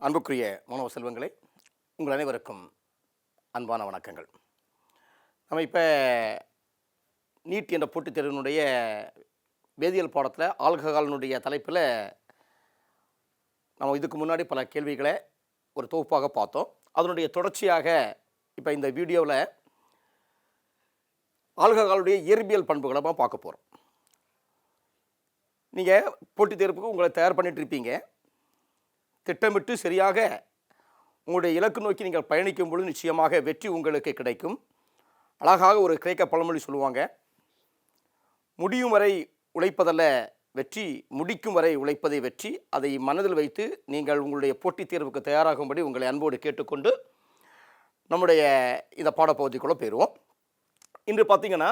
அன்புக்குரிய மாணவ செல்வங்களே, உங்கள் அனைவருக்கும் அன்பான வணக்கங்கள். நம்ம இப்போ நீட் என்ற போட்டித் தேர்வினுடைய வேதியியல் பாடத்தில் ஆல்கஹாலினுடைய தலைப்பில் நம்ம இதுக்கு முன்னாடி பல கேள்விகளை ஒரு தொகுப்பாக பார்த்தோம். அதனுடைய தொடர்ச்சியாக இப்போ இந்த வீடியோவில் ஆல்கஹாலுடைய இயற்பியல் பண்புகளை நம்ம பார்க்க போகிறோம். நீங்கள் போட்டித் தேர்வுக்கு உங்களை தயார் பண்ணிட்டு இருப்பீங்க. திட்டமிட்டு சரியாக உங்களுடைய இலக்கு நோக்கி நீங்கள் பயணிக்கும் பொழுது நிச்சயமாக வெற்றி உங்களுக்கு கிடைக்கும். அழகாக ஒரு கிரேக்க பழமொழி சொல்லுவாங்க, முடியும் வரை உழைப்பதல்ல வெற்றி, முடிக்கும் வரை உழைப்பதை வெற்றி. அதை மனதில் வைத்து நீங்கள் உங்களுடைய போட்டித் தேர்வுக்கு தயாராகும்படி உங்களை அன்போடு கேட்டுக்கொண்டு நம்முடைய இந்த பாடப்பகுதிக்குள்ளே போயிடுவோம். இன்று பார்த்தீங்கன்னா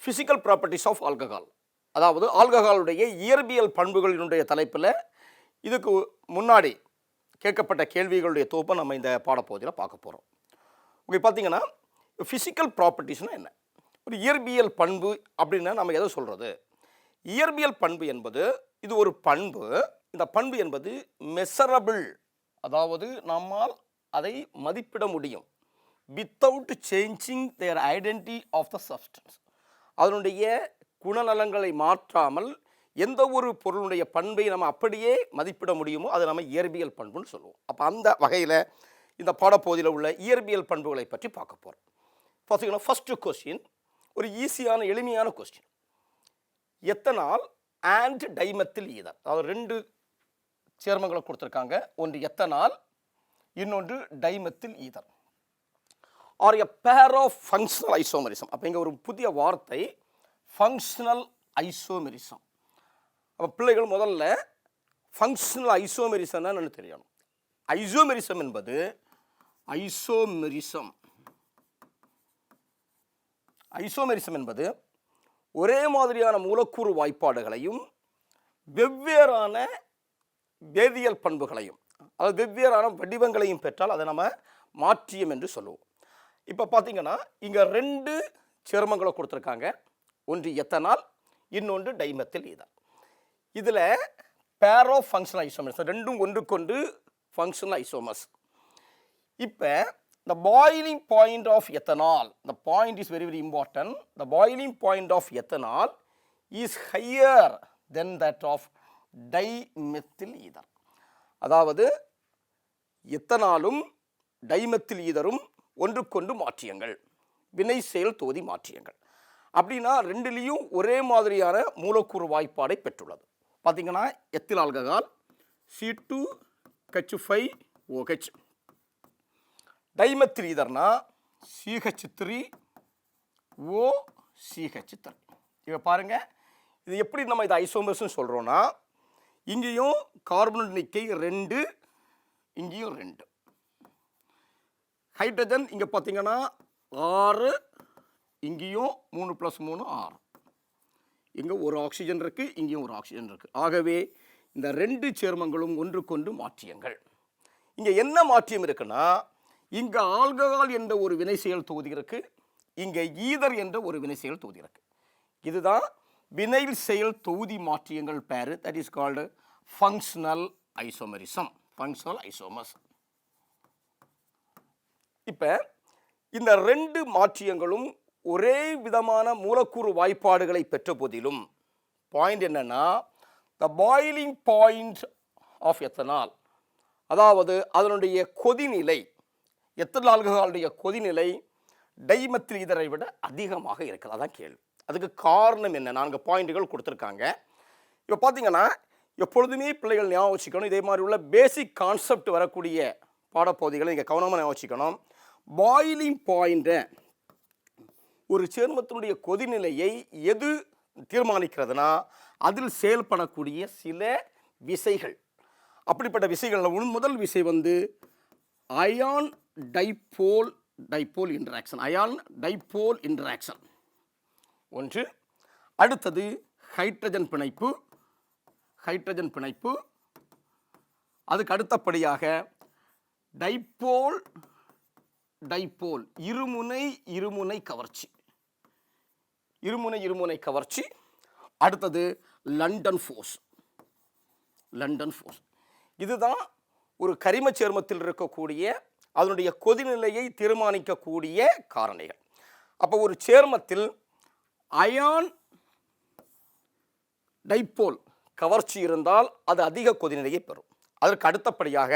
ஃபிசிக்கல் ப்ராப்பர்ட்டிஸ் ஆஃப் ஆல்கஹால், அதாவது ஆல்கஹாலுடைய இயற்பியல் பண்புகளினுடைய தலைப்பில் இதுக்கு முன்னாடி கேட்கப்பட்ட கேள்விகளுடைய தொகுப்பை நம்ம இந்த பாடப்பகுதியில் பார்க்க போகிறோம். ஓகே, பார்த்தீங்கன்னா ஃபிசிக்கல் ப்ராப்பர்ட்டிஸ்னால் என்ன, ஒரு இயற்பியல் பண்பு அப்படின்னா நம்ம எதை சொல்கிறது? இயற்பியல் பண்பு என்பது இது ஒரு பண்பு. இந்த பண்பு என்பது மெஷரபிள், அதாவது நம்மால் அதை மதிப்பிட முடியும். Without changing their identity of the substance, அதனுடைய குணநலங்களை மாற்றாமல் எந்த ஒரு பொருளுடைய பண்பை நம்ம அப்படியே மதிப்பிட முடியுமோ அதை நம்ம இயற்பியல் பண்புன்னு சொல்லுவோம். அப்போ அந்த வகையில் இந்த பாடப்பகுதியில் உள்ள இயற்பியல் பண்புகளை பற்றி பார்க்க போகிறோம். பார்த்தீங்கன்னா ஃபஸ்ட்டு கொஸ்டின் ஒரு ஈஸியான எளிமையான question. Ethanol and dimethyl ether, அதாவது ரெண்டு சேர்மங்களை கொடுத்துருக்காங்க, ஒன்று எத்தனால், இன்னொன்று dimethyl ether, R a pair of functional isomerism. அப்போ இங்கே ஒரு புதிய வார்த்தை ஃபங்க்ஷனல் ஐசோமெரிசம். அப்போ பிள்ளைகள் முதல்ல ஃபங்க்ஷனல் ஐசோமெரிசம்னா என்னன்னு தெரியணும். ஐசோமெரிசம் என்பது ஐசோமெரிசம் என்பது ஒரே மாதிரியான மூலக்கூறு வாய்ப்பாடுகளையும் வெவ்வேறான வேதியியல் பண்புகளையும், அதாவது வெவ்வேறான வடிவங்களையும் பெற்றால் அதை நம்ம மாற்றியம் என்று சொல்லுவோம். இப்போ பார்த்தீங்கன்னா இங்கே ரெண்டு சேர்மங்களை கொடுத்துருக்காங்க, ஒன்று எத்தனால், இன்னொன்று டைமெத்தில் ஈதர். இதில் பேர் ஆஃப் ஃபங்க்ஷனல் ஐசோமர்ஸ், ரெண்டும் ஒன்றுக்கொண்டு ஃபங்க்ஷனல் ஐசோமர்ஸ். இப்போ the boiling point of ethanol, the point is very important, the boiling point of ethanol is higher than that of dimethyl ether. அதாவது எத்தனாலும் dimethyl ஈதரும் ஒன்றுக்கொண்டு மாற்றியங்கள், வினை செயல் தொகுதி மாற்றியங்கள். அப்படின்னா ரெண்டுலேயும் ஒரே மாதிரியான மூலக்கூறு வாய்ப்பாடை பெற்றுள்ளது. பார்த்தீங்கன்னா ethyl alcohol C2H5OH, dimethyl ஈதர்னா CH3OCH3. இப்போ பாருங்கள், இது எப்படி நம்ம இதை ஐசோமர்ஸ்னு சொல்கிறோன்னா, இங்கேயும் கார்பன் எண்ணிக்கை 2, இங்கேயும் 2. ஹைட்ரஜன் இங்கே பார்த்தீங்கன்னா 6, இங்கேயும் 3 + 3 6. இங்கே ஒரு ஆக்சிஜன் இருக்குது, இங்கேயும் ஒரு ஆக்சிஜன் இருக்குது. ஆகவே இந்த ரெண்டு சேர்மங்களும் ஒன்றுக்கொண்டு மாற்றியங்கள். இங்கே என்ன மாற்றியம் இருக்குன்னா, இங்கே ஆல்கஹால் என்ற ஒரு வினை செயல் தொகுதி இருக்குது, இங்கே ஈதர் என்ற ஒரு வினை செயல் தொகுதி இருக்குது. இதுதான் வினைல் செயல் தொகுதி மாற்றியங்கள் பேர். That is called functional isomerism, functional isomers. இப்போ இந்த ரெண்டு மாற்றியங்களும் ஒரே விதமான மூலக்கூறு வாய்ப்பாடுகளை பெற்ற போதிலும் பாயிண்ட் என்னன்னா, த பாயிலிங் பாயிண்ட் ஆஃப் எத்தனால், அதாவது அதனுடைய கொதிநிலை, எத்தனால் ஆல்கஹாலுடைய கொதிநிலை டைமெத்தில் ஈதரை விட அதிகமாக இருக்குது. அதான் கேள்வி. அதுக்கு காரணம் என்ன? 4 பாயிண்ட்டுகள் கொடுத்துருக்காங்க. இப்போ பார்த்தீங்கன்னா எப்பொழுதுமே பிள்ளைகள் ஞாபகம் வச்சுக்கணும், இதே மாதிரி உள்ள பேசிக் கான்செப்ட் வரக்கூடிய பாடப்பகுதிகளை நீங்கள் கவனமாக ஞாபகம் வச்சுக்கணும். பாயிலிங் பாயிண்ட்டை, ஒரு சேர்மத்தினுடைய கொதிநிலையை எது தீர்மானிக்கிறதுனா அதில் செயல்படக்கூடிய சில விசைகள். அப்படிப்பட்ட விசைகளில் முதல் விசை வந்து ion dipole interaction, ion dipole interaction ஒன்று. அடுத்தது ஹைட்ரஜன் பிணைப்பு. அதுக்கு அடுத்தபடியாக டைபோல் இருமுனை கவர்ச்சி. அடுத்தது லண்டன் ஃபோர்ஸ். இதுதான் ஒரு கரிம சேர்மத்தில் இருக்கக்கூடிய அதனுடைய கொதிநிலையை தீர்மானிக்கக்கூடிய காரணிகள். அப்போ ஒரு சேர்மத்தில் அயான் டைபோல் கவர்ச்சி இருந்தால் அது அதிக கொதிநிலையை பெறும். அதற்கு அடுத்தபடியாக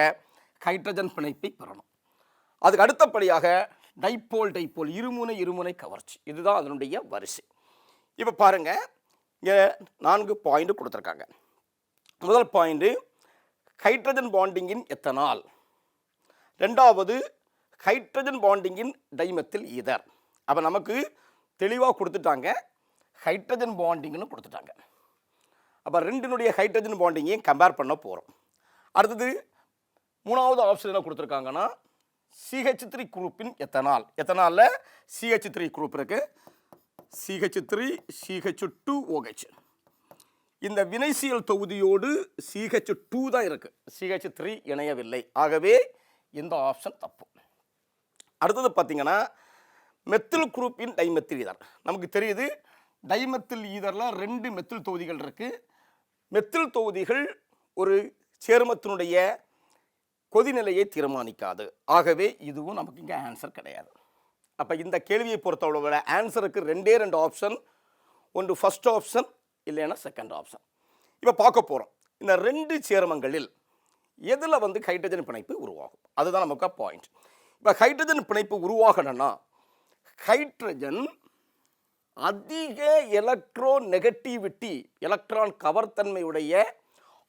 ஹைட்ரஜன் பிணைப்பை பெறணும். அதுக்கு அடுத்தபடியாக டைபோல் டைபோல் இருமுனை கவர்ச்சி. இதுதான் அதனுடைய வரிசை. இப்போ பாருங்கள், இங்கே 4 பாயிண்ட் கொடுத்துருக்காங்க. முதல் பாயிண்ட் ஹைட்ரஜன் பாண்டிங்கின் எத்தனால், ரெண்டாவது ஹைட்ரஜன் பாண்டிங்கின் டைமெத்தில் ஈதர். அப்போ நமக்கு தெளிவாக கொடுத்துட்டாங்க, ஹைட்ரஜன் பாண்டிங்னு கொடுத்துட்டாங்க. அப்போ ரெண்டினுடைய ஹைட்ரஜன் பாண்டிங்கையும் கம்பேர் பண்ண போகிறோம். அடுத்தது மூணாவது ஆப்ஷன் என்ன கொடுத்துருக்காங்கன்னா CH3 குரூப்பின் எத்தனால். எத்தனாலில் CH3 குரூப் இருக்குது, CH3 CH2OH. இந்த வினைசியல் தொகுதியோடு CH2 தான் இருக்குது, CH3 இணையவில்லை. ஆகவே இந்த ஆப்ஷன் தப்பு. அடுத்தது பார்த்தீங்கன்னா மெத்தில் குரூப்பின் டைமெத்தில் ஈதர். நமக்கு தெரியுது டைமெத்தில் ஈதரில் 2 மெத்தில் தொகுதிகள் இருக்குது. மெத்தில் தொகுதிகள் ஒரு சேர்மத்தினுடைய கொதிநிலையை தீர்மானிக்காது. ஆகவே இதுவும் நமக்கு இங்கே ஆன்சர் கிடையாது. அப்போ இந்த கேள்வியை பொறுத்தவரை ஆன்சருக்கு 2 ஆப்ஷன், ஒன்று ஃபர்ஸ்ட் ஆப்ஷன் இல்லைன்னா செகண்ட் ஆப்ஷன். இப்போ பார்க்க போகிறோம், இந்த 2 சேர்மங்களில் எதில் ஹைட்ரஜன் பிணைப்பு உருவாகும், அதுதான் நமக்கு பாயிண்ட். இப்போ ஹைட்ரஜன் பிணைப்பு உருவாகணும்னா ஹைட்ரஜன் அதிக எலக்ட்ரோ நெகட்டிவிட்டி, எலக்ட்ரான் கவர்த்தன்மையுடைய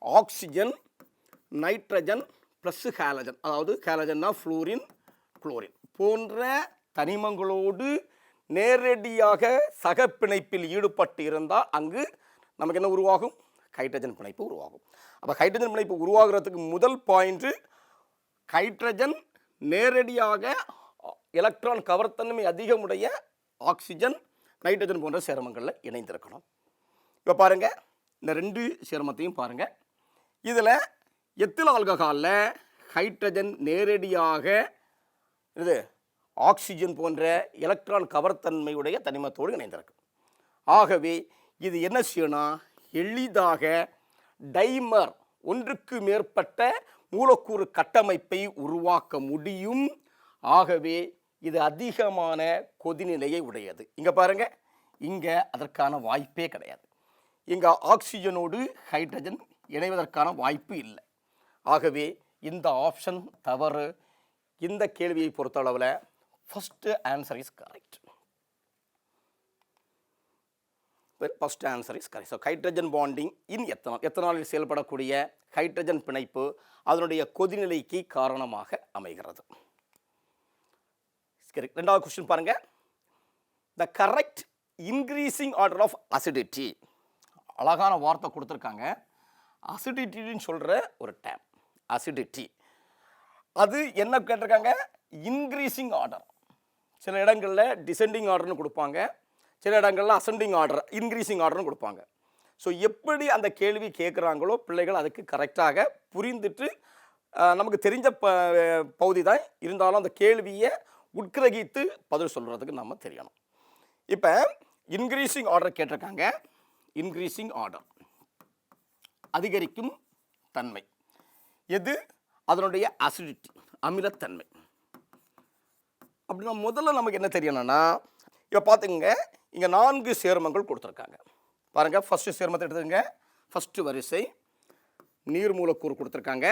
ஆக்சிஜன், நைட்ரஜன் ப்ளஸ் ஹாலஜன், அதாவது ஹாலஜன்னா ஃப்ளூரின், குளோரின் போன்ற தனிமங்களோடு நேரடியாக சகப்பிணைப்பில் ஈடுபட்டு இருந்தால் அங்கு நமக்கு என்ன உருவாகும், ஹைட்ரஜன் பிணைப்பு உருவாகும். அப்போ ஹைட்ரஜன் பிணைப்பு உருவாகிறதுக்கு முதல் பாயிண்ட்டு ஹைட்ரஜன் நேரடியாக எலக்ட்ரான் கவர்த்தன்மை அதிகமுடைய ஆக்சிஜன், நைட்ரஜன் போன்ற சேர்மங்களில் இணைந்திருக்கணும். இப்போ பாருங்கள், இந்த 2 சேர்மத்தையும் பாருங்கள். இதில் எத்தில் ஆல்கஹாலில் ஹைட்ரஜன் நேரடியாக இது ஆக்சிஜன் போன்ற எலக்ட்ரான் கவர்த்தன்மையுடைய தனிமத்தோடு இணைந்திருக்கு. ஆகவே இது என்ன செய்யணும், எளிதாக டைமர், ஒன்றுக்கு மேற்பட்ட மூலக்கூறு கட்டமைப்பை உருவாக்க முடியும். ஆகவே இது அதிகமான கொதிநிலையை உடையது. இங்கே பாருங்கள், இங்கே அதற்கான வாய்ப்பே கிடையாது. இங்கே ஆக்சிஜனோடு ஹைட்ரஜன் இணைவதற்கான வாய்ப்பு இல்லை. ஆகவே இந்த ஆப்ஷன் தவறு. இந்த கேள்வியை பொறுத்தளவில் first answer is correct. First answer is correct. So hydrogen bonding in ethanol, எத்தனாலில் செயல்படக்கூடிய ஹைட்ரஜன் பிணைப்பு அதனுடைய கொதிநிலைக்கு காரணமாக அமைகிறது. ரெண்டாவது கொஸ்டின் பாருங்க, the correct increasing order of acidity. அழகான வார்த்தை கொடுத்துருக்காங்க, அசிடிட்டின்னு சொல்கிற ஒரு டேம். அசிடிட்டி அது என்ன கேட்டிருக்காங்க, இன்க்ரீசிங் ஆர்டர். சில இடங்களில் டிசெண்டிங் ஆர்டர்னு கொடுப்பாங்க, சில இடங்களில் அசெண்டிங் ஆர்டர், இன்க்ரீசிங் ஆர்டர்னு கொடுப்பாங்க. ஸோ எப்படி அந்த கேள்வி கேட்குறாங்களோ பிள்ளைகள் அதுக்கு கரெக்டாக புரிந்துட்டு, நமக்கு தெரிஞ்ச பகுதி தான் இருந்தாலும் அந்த கேள்வியை உட்கிரகித்து பதில் சொல்கிறதுக்கு நம்ம தெரியணும். இப்போ இன்க்ரீசிங் ஆர்டர் கேட்டிருக்காங்க. இன்க்ரீசிங் ஆர்டர் அதிகரிக்கும் தன்மை எது, அதனுடைய அசிடிட்டி, அமிலத்தன்மை. அப்படின்னா முதல்ல நமக்கு என்ன தெரியணும்னா, இப்போ பார்த்துங்க, இங்கே 4 சேர்மங்கள் கொடுத்துருக்காங்க. பாருங்கள், ஃபஸ்ட்டு சேர்மத்தை எடுத்துக்கங்க. ஃபஸ்ட்டு வரிசை நீர் மூலக்கூறு கொடுத்துருக்காங்க.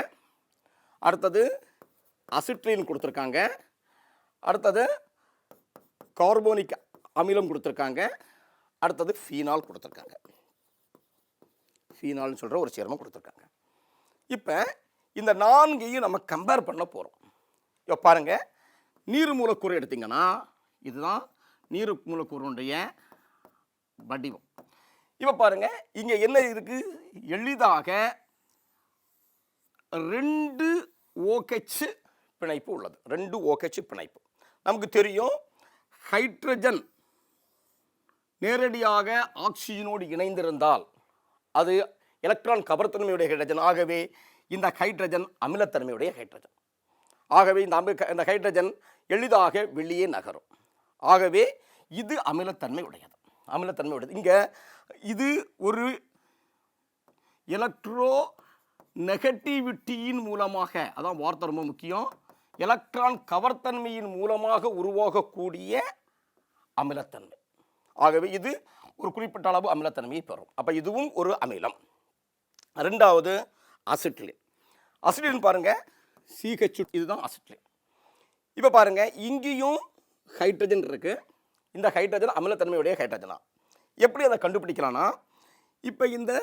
அடுத்தது அசிட்ரின் கொடுத்துருக்காங்க. அடுத்தது கார்போனிக் அமிலம் கொடுத்துருக்காங்க. அடுத்தது ஃபீனால் கொடுத்துருக்காங்க. ஃபீனால்னு சொல்கிற ஒரு சேர்மம் கொடுத்துருக்காங்க. இப்போ இந்த 4ஐயும் நம்ம கம்பேர் பண்ண போகிறோம். இப்போ பாருங்கள், நீர் மூலக்கூறு எடுத்திங்கன்னா இதுதான் நீர் மூலக்கூறுடைய வடிவம். இப்போ பாருங்கள், இங்கே என்ன இருக்குது, எளிதாக 2 OH பிணைப்பு உள்ளது. 2 OH பிணைப்பு. நமக்கு தெரியும், ஹைட்ரஜன் நேரடியாக ஆக்சிஜனோடு இணைந்திருந்தால் அது எலக்ட்ரான் கவர்த்தன்மையுடைய ஹைட்ரஜன். ஆகவே இந்த ஹைட்ரஜன் அமிலத்தன்மையுடைய ஹைட்ரஜன். ஆகவே இந்த ஹைட்ரஜன் எளிதாக வெளியே நகரும். ஆகவே இது அமிலத்தன்மை உடையது. அமிலத்தன்மை உடையது. இங்கே இது ஒரு எலக்ட்ரோ நெகட்டிவிட்டியின் மூலமாக, அதான் வார்த்தை ரொம்ப முக்கியம், எலக்ட்ரான் கவர்த்தன்மையின் மூலமாக உருவாகக்கூடிய அமிலத்தன்மை. ஆகவே இது ஒரு குறிப்பிட்ட அளவு அமிலத்தன்மையை பெறும். அப்போ இதுவும் ஒரு அமிலம். ரெண்டாவது அசிட்டிலின். அசிட்டிலின் பாருங்க, CH, இதுதான் அசிட்டிலின். இப்போ பாருங்க, இங்கேயும் ஹைட்ரஜன் இருக்கு. இந்த ஹைட்ரஜன் அமிலத்தன்மையுடைய ஹைட்ரஜனா. எப்படி அதை கண்டுபிடிக்கலாம்னா, இப்போ இந்த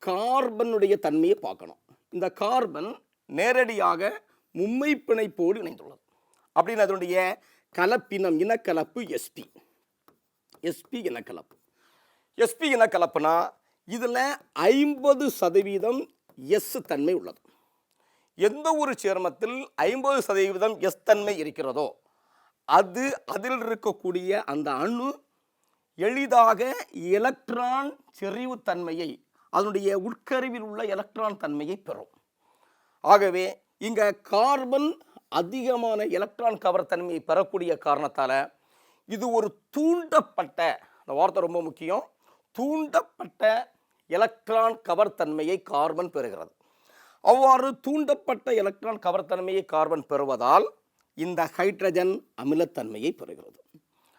கார்பனுடைய தன்மையை பார்க்கணும். இந்த கார்பன் நேரடியாக மும்மை பிணைப்போடு இணைந்துள்ளது. அப்படின்னு அதனுடைய கலப்பினம், இனக்கலப்பு SP இனக்கலப்பு. SP இனக்கலப்புனா இதில் 50% S தன்மை உள்ளது. எந்த ஒரு சேர்மத்தில் 50% S தன்மை இருக்கிறதோ அதில் இருக்கக்கூடிய அந்த அணு எளிதாக எலக்ட்ரான் செறிவு தன்மையை, அதனுடைய உட்கருவில் உள்ள எலக்ட்ரான் தன்மையை பெறும். ஆகவே இங்கே கார்பன் அதிகமான எலக்ட்ரான் கவர் தன்மையை பெறக்கூடிய காரணத்தால் இது ஒரு தூண்டப்பட்ட, இந்த வார்த்தை ரொம்ப முக்கியம், தூண்டப்பட்ட எலக்ட்ரான் கவர் தன்மையை கார்பன் பெறுகிறது. அவ்வாறு தூண்டப்பட்ட எலக்ட்ரான் கவர் தன்மையை கார்பன் பெறுவதால் இந்த ஹைட்ரஜன் அமிலத்தன்மையை பெறுகிறது.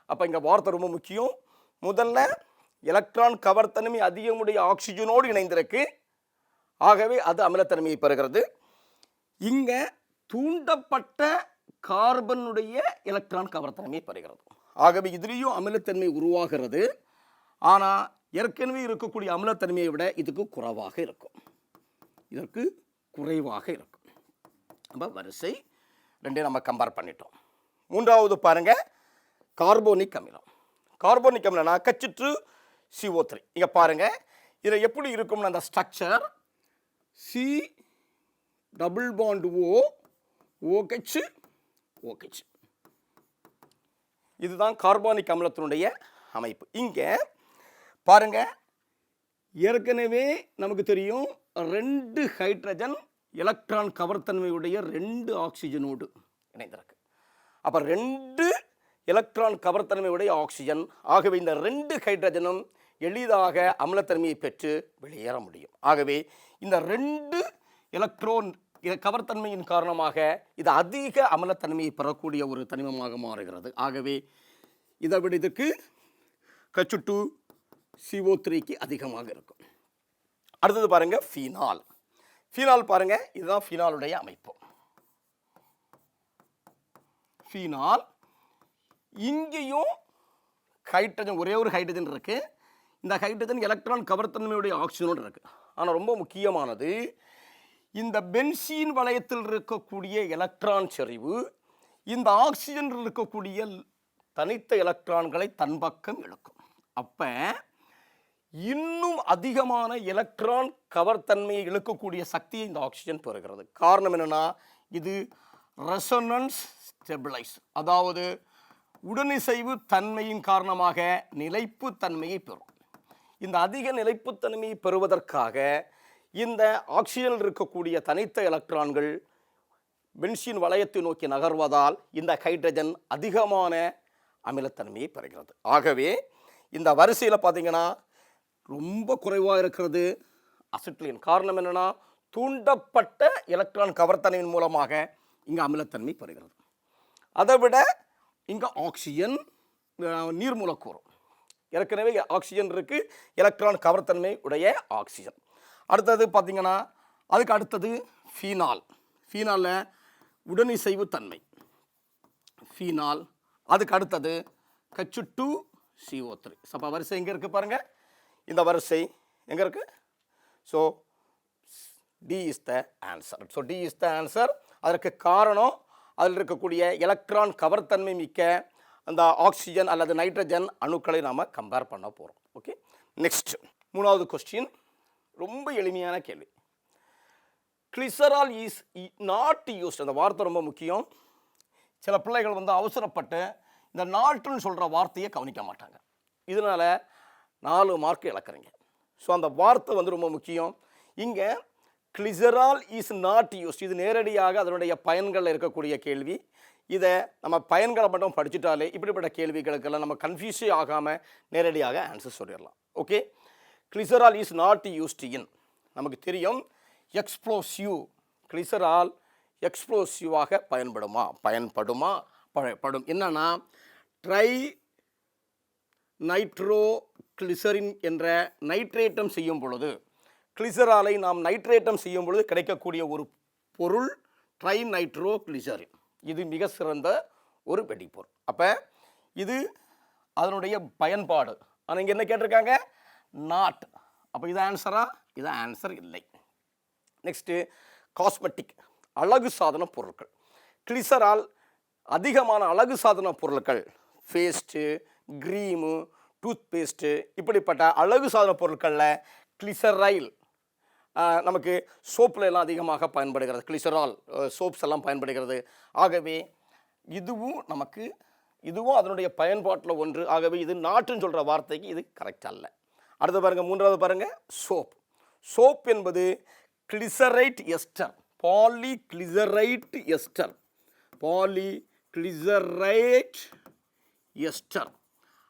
அப்போ இங்கே வார்த்தை ரொம்ப முக்கியம். முதல்ல எலக்ட்ரான் கவர் தன்மை அதிகமுடைய ஆக்சிஜனோடு இணைந்திருக்கு. ஆகவே அது அமிலத்தன்மையை பெறுகிறது. இங்கே தூண்டப்பட்ட கார்பனுடைய எலக்ட்ரான் கவர் தன்மையை பெறுகிறது. ஆகவே இதுலேயும் அமிலத்தன்மை உருவாகிறது. ஆனால் ஏற்கனவே இருக்கக்கூடிய அமிலத்தன்மையை விட இதுக்கு குறைவாக இருக்கும். இதற்கு குறைவாக இருக்கும். நம்ம வரிசை ரெண்டையும் நம்ம கம்பேர் பண்ணிட்டோம். மூன்றாவது பாருங்க, கார்போனிக் அமிலம். கார்போனிக் அமிலம்னா H2CO3. இங்கே பாருங்க, இதில் எப்படி இருக்கும்னு அந்த structure C double bond OH. இதுதான் கார்போனிக் அமிலத்தினுடைய அமைப்பு. இங்கே பாருங்க, ஏற்கனவே நமக்கு தெரியும் 2 ஹைட்ரஜன் எலக்ட்ரான் கவர்த்தன்மையுடைய 2 ஆக்சிஜனோடு இணைந்திருக்கு. அப்போ 2 எலக்ட்ரான் கவர்த்தன்மையுடைய ஆக்சிஜன். ஆகவே இந்த 2 ஹைட்ரஜனும் எளிதாக அமிலத்தன்மையை பெற்று வெளியேற முடியும். ஆகவே இந்த 2 எலக்ட்ரான் கவர்த்தன்மையின் காரணமாக இது அதிக அமிலத்தன்மையை பெறக்கூடிய ஒரு தனிமமாக மாறுகிறது. ஆகவே இதை விட இதுக்கு H2CO3க்கு அதிகமாக இருக்கும். அடுத்தது பாருங்க, ஃபீனால். ஃபீனால் பாருங்க, இதுதான் ஃபீனாலுடைய அமைப்பு. ஃபீனால் இங்கேயும் ஹைட்ரஜன், ஒரே ஒரு ஹைட்ரஜன் இருக்கு. இந்த ஹைட்ரஜன் எலக்ட்ரான் கவர்த்தன்மையுடைய ஆக்சிஜனோடு இருக்கு. ஆனால் ரொம்ப முக்கியமானது, இந்த பென்சீன் வளையத்தில் இருக்கக்கூடிய எலக்ட்ரான் செறிவு இந்த ஆக்சிஜன் இருக்கக்கூடிய தனித்த எலக்ட்ரான்களை தன் பக்கம் இழுக்கும். அப்போ இன்னும் அதிகமான எலக்ட்ரான் கவர்த்தன்மையை இழுக்கக்கூடிய சக்தியை இந்த ஆக்சிஜன் பெறுகிறது. காரணம் என்னன்னா, இது ரெசோனன்ஸ் ஸ்டெபிளைஸ், அதாவது உடனிசைவு தன்மையின் காரணமாக நிலைப்பு தன்மையை பெறும். இந்த அதிக நிலைப்புத்தன்மையை பெறுவதற்காக இந்த ஆக்சிஜனில் இருக்கக்கூடிய தனித்த எலக்ட்ரான்கள் பென்சீன் வளையத்தை நோக்கி நகர்வதால் இந்த ஹைட்ரஜன் அதிகமான அமிலத்தன்மையை பெறுகிறது. ஆகவே இந்த வரிசையில் பார்த்தீங்கன்னா ரொம்ப குறைவாக இருக்கிறது அசிட்டிலின். காரணம் என்னன்னா, தூண்டப்பட்ட எலக்ட்ரான் கவர்த்தன்மையின் மூலமாக இங்கே அமிலத்தன்மை பெறுகிறது. அதை விட இங்கே ஆக்சிஜன் நீர் மூலக்கூறு, ஏற்கனவே ஆக்சிஜன் இருக்கு, எலக்ட்ரான் கவர்த்தன்மை உடைய ஆக்சிஜன். அடுத்தது பார்த்தீங்கன்னா, அதுக்கு அடுத்தது ஃபீனால். ஃபீனாலில் உடனிசைவு தன்மை ஃபீனால். அதுக்கு அடுத்தது H2CO3. அப்போ வரிசை எங்கே இருக்குது பாருங்கள், இந்த வரிசை எங்கே இருக்குது? So D is the answer. So D is the answer. அதற்கு காரணம், அதில் இருக்கக்கூடிய எலக்ட்ரான் கவர்த்தன்மை மிக்க அந்த ஆக்சிஜன் அல்லது நைட்ரஜன் அணுக்களை நாம் கம்பேர் பண்ண போகிறோம். ஓகே, நெக்ஸ்ட் மூணாவது கொஸ்டின், ரொம்ப எளிமையான கேள்வி. Glycerol is not used. அந்த வார்த்தை ரொம்ப முக்கியம். சில பிள்ளைகள் அவசரப்பட்டு இந்த நாட்டுன்னு சொல்கிற வார்த்தையை கவனிக்க மாட்டாங்க. இதனால் 4 மார்க் இழக்கிறீங்க. ஸோ அந்த வார்த்தை ரொம்ப முக்கியம். இங்கே கிளிசரால் இஸ் நாட் யூஸ்ட், இது நேரடியாக அதனுடைய பயன்களில் இருக்கக்கூடிய கேள்வி. இதை நம்ம பயன்களை மட்டும் படிச்சுட்டாலே இப்படிப்பட்ட கேள்விகளுக்கெல்லாம் நம்ம கன்ஃபியூஸே ஆகாமல் நேரடியாக ஆன்சர் சொல்லிடலாம். Okay, glycerol is not used in, நமக்கு தெரியும் எக்ஸ்ப்ளோசிவ். கிளிசரால் எக்ஸ்ப்ளோசிவாக பயன்படும். என்னன்னா ட்ரை நைட்ரோ கிளிசரின் என்ற நைட்ரேட்டம் செய்யும் பொழுது, கிளிசராலை நாம் நைட்ரேட்டம் செய்யும் பொழுது கிடைக்கக்கூடிய ஒரு பொருள் ட்ரை நைட்ரோ கிளிசரின். இது மிக சிறந்த ஒரு வெடிப்பொருள். அப்போ இது அதனுடைய பயன்பாடு. ஆனால் இங்கே என்ன கேட்டிருக்காங்க? நாட். அப்போ இது ஆன்சரா? இது ஆன்சர் இல்லை. நெக்ஸ்ட்டு காஸ்மெட்டிக், அழகு சாதன பொருட்கள். கிளிசரால் அதிகமான அழகு சாதன பொருட்கள், பேஸ்ட்டு, க்ரீமு, டூத் பேஸ்ட்டு, இப்படிப்பட்ட அழகு சாதன பொருட்களில் கிளிசரைல் நமக்கு சோப்பில் எல்லாம் அதிகமாக பயன்படுகிறது. கிளிசரால் சோப்ஸ் எல்லாம் பயன்படுகிறது. ஆகவே இதுவும் அதனுடைய பயன்பாட்டில் ஒன்று. ஆகவே இது நாட்டுன்னு சொல்கிற வார்த்தைக்கு இது கரெக்ட் அல்ல. அடுத்து பாருங்கள், மூன்றாவது பாருங்கள், சோப் என்பது கிளிசரைட் எஸ்டர், பாலிகிளிசரைட் எஸ்டர்.